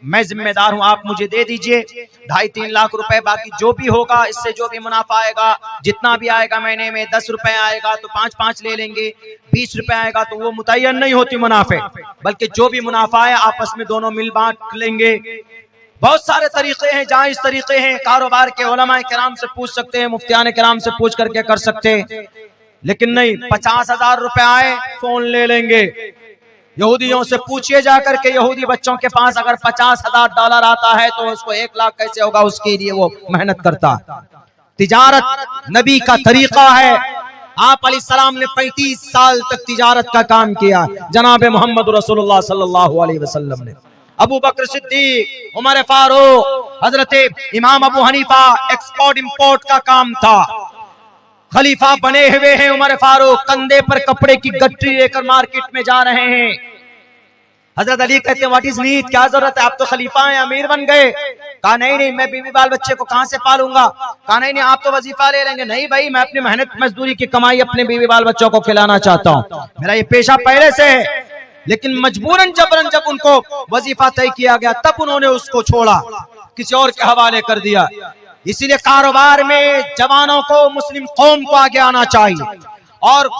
मैं जिम्मेदार हूं, आप मुझे दे दीजिए 2.5-3 लाख रुपए, बाकी जो भी होगा इससे जो भी मुनाफा आएगा, जितना भी आएगा महीने में, 10 रुपए आएगा तो 5-5 ले लेंगे, 20 रुपए आएगा तो वो मुतय्यन नहीं होती मुनाफे, बल्कि जो भी मुनाफा है आपस में दोनों मिल बांट लेंगे। बहुत सारे तरीके हैं, जायज तरीके हैं। कारोबार के उलमा किराम से पूछ सकते हैं, मुफ्तियान किराम से पूछ करके कर सकते हैं, लेकिन नहीं 50,000 रुपए आए फोन ले लेंगे, यहूदियों से पूछिए जाकर के, यहूदी बच्चों के पास अगर $50,000 आता है तो उसको 1 लाख कैसे होगा, उसके लिए वो मेहनत करता। तिजारत नबी का तरीका है। आप अलैहिस्सलाम ने 35 साल तक तिजारत का काम किया, जनाब मोहम्मद रसूलुल्लाह सल्लल्लाहु अलैहि वसल्लम ने। अबू बकर सिद्दीक, उमर फारूक, हजरत इमाम अबू हनीफा, एक्सपोर्ट इंपोर्ट का काम था। खलीफा बने हुए हैं उमर फारूक, कंधे पर कपड़े की गट्टी लेकर मार्केट में जा रहे हैं। हजरत अली कहते हैं व्हाट इज नीड, क्या जरूरत है, आप तो खलीफा हैं, अमीर बन गए। कहा नहीं नहीं, मैं बीवी बाल बच्चे को कहां से पालूंगा। कहा नहीं नहीं, आप तो वजीफा ले लेंगे। नहीं भाई, मैं अपनी मेहनत मजदूरी की कमाई अपने बीवी बाल बच्चों को खिलाना चाहता हूँ, मेरा ये पेशा पहले से है। लेकिन मजबूरन जबरन जब उनको वजीफा तय किया गया तब उन्होंने उसको छोड़ा, किसी और के हवाले कर दिया। इसीलिए कारोबार में जवानों को, मुस्लिम कौम को आगे आना चाहिए। और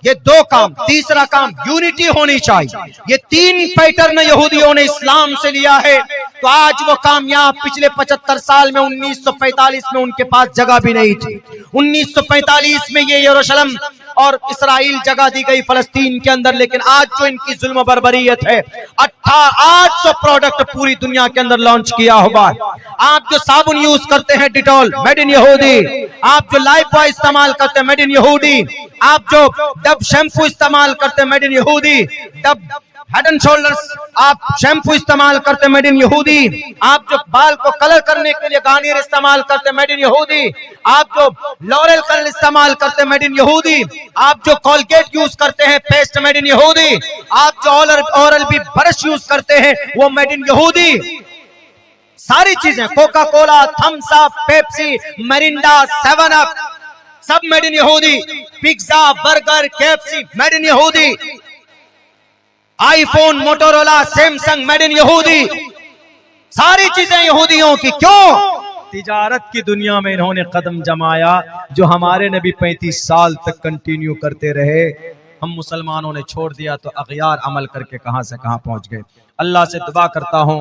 ये 2 काम, तीसरा काम यूनिटी होनी चाहिए। ये 3 पैटर्न यहूदियों ने इस्लाम से लिया है, तो आज वो कामयाब। पिछले 75 साल में 1945 में उनके पास जगह भी नहीं थी। 1945 में ये यरूशलेम और इसराइल जगह दी गई फलस्तीन के अंदर। लेकिन आज जो इनकी जुल्म बर्बरियत है, 800 प्रोडक्ट पूरी दुनिया के अंदर लॉन्च किया हुआ है। आप जो साबुन यूज करते हैं डिटॉल, मेड इन यहूदी। आप जो लाइफ बॉय इस्तेमाल करते हैं, मेड इन यहूदी। आप जो डब शैम्पू इस्तेमाल करते हैं, मेड इन यहूदी। डब हेड एंड शोल्डर्स आप शैम्पू इस्तेमाल करते, मेड इन यहूदी। आप जो बाल को कलर करने के लिए गार्नियर इस्तेमाल करते, मेड इन यहूदी। आप जो लॉरेल कलर इस्तेमाल करते, मेड इन यहूदी। आप जो कोलगेट यूज करते हैं, पेस्ट, मेड इन यहूदी। आप जो ओरल बी ब्रश यूज करते हैं, वो मेड इन यहूदी। सारी चीजें, Coca Cola, Thums Up, Pepsi, Mirinda, 7 up, सब मेड इन यहूदी। Pizza, burger, KFC, made in यहूदी। IPhone, Motorola, Samsung, made in यहूदी। सारी चीजें यहूदियों की। क्यों? तिजारत की दुनिया में इन्होंने कदम जमाया, जो हमारे नबी 35 साल तक कंटिन्यू करते रहे। हम मुसलमानों ने छोड़ दिया तो अगयार अमल करके कहां से कहां पहुंच गए। अल्लाह से दुआ करता हूं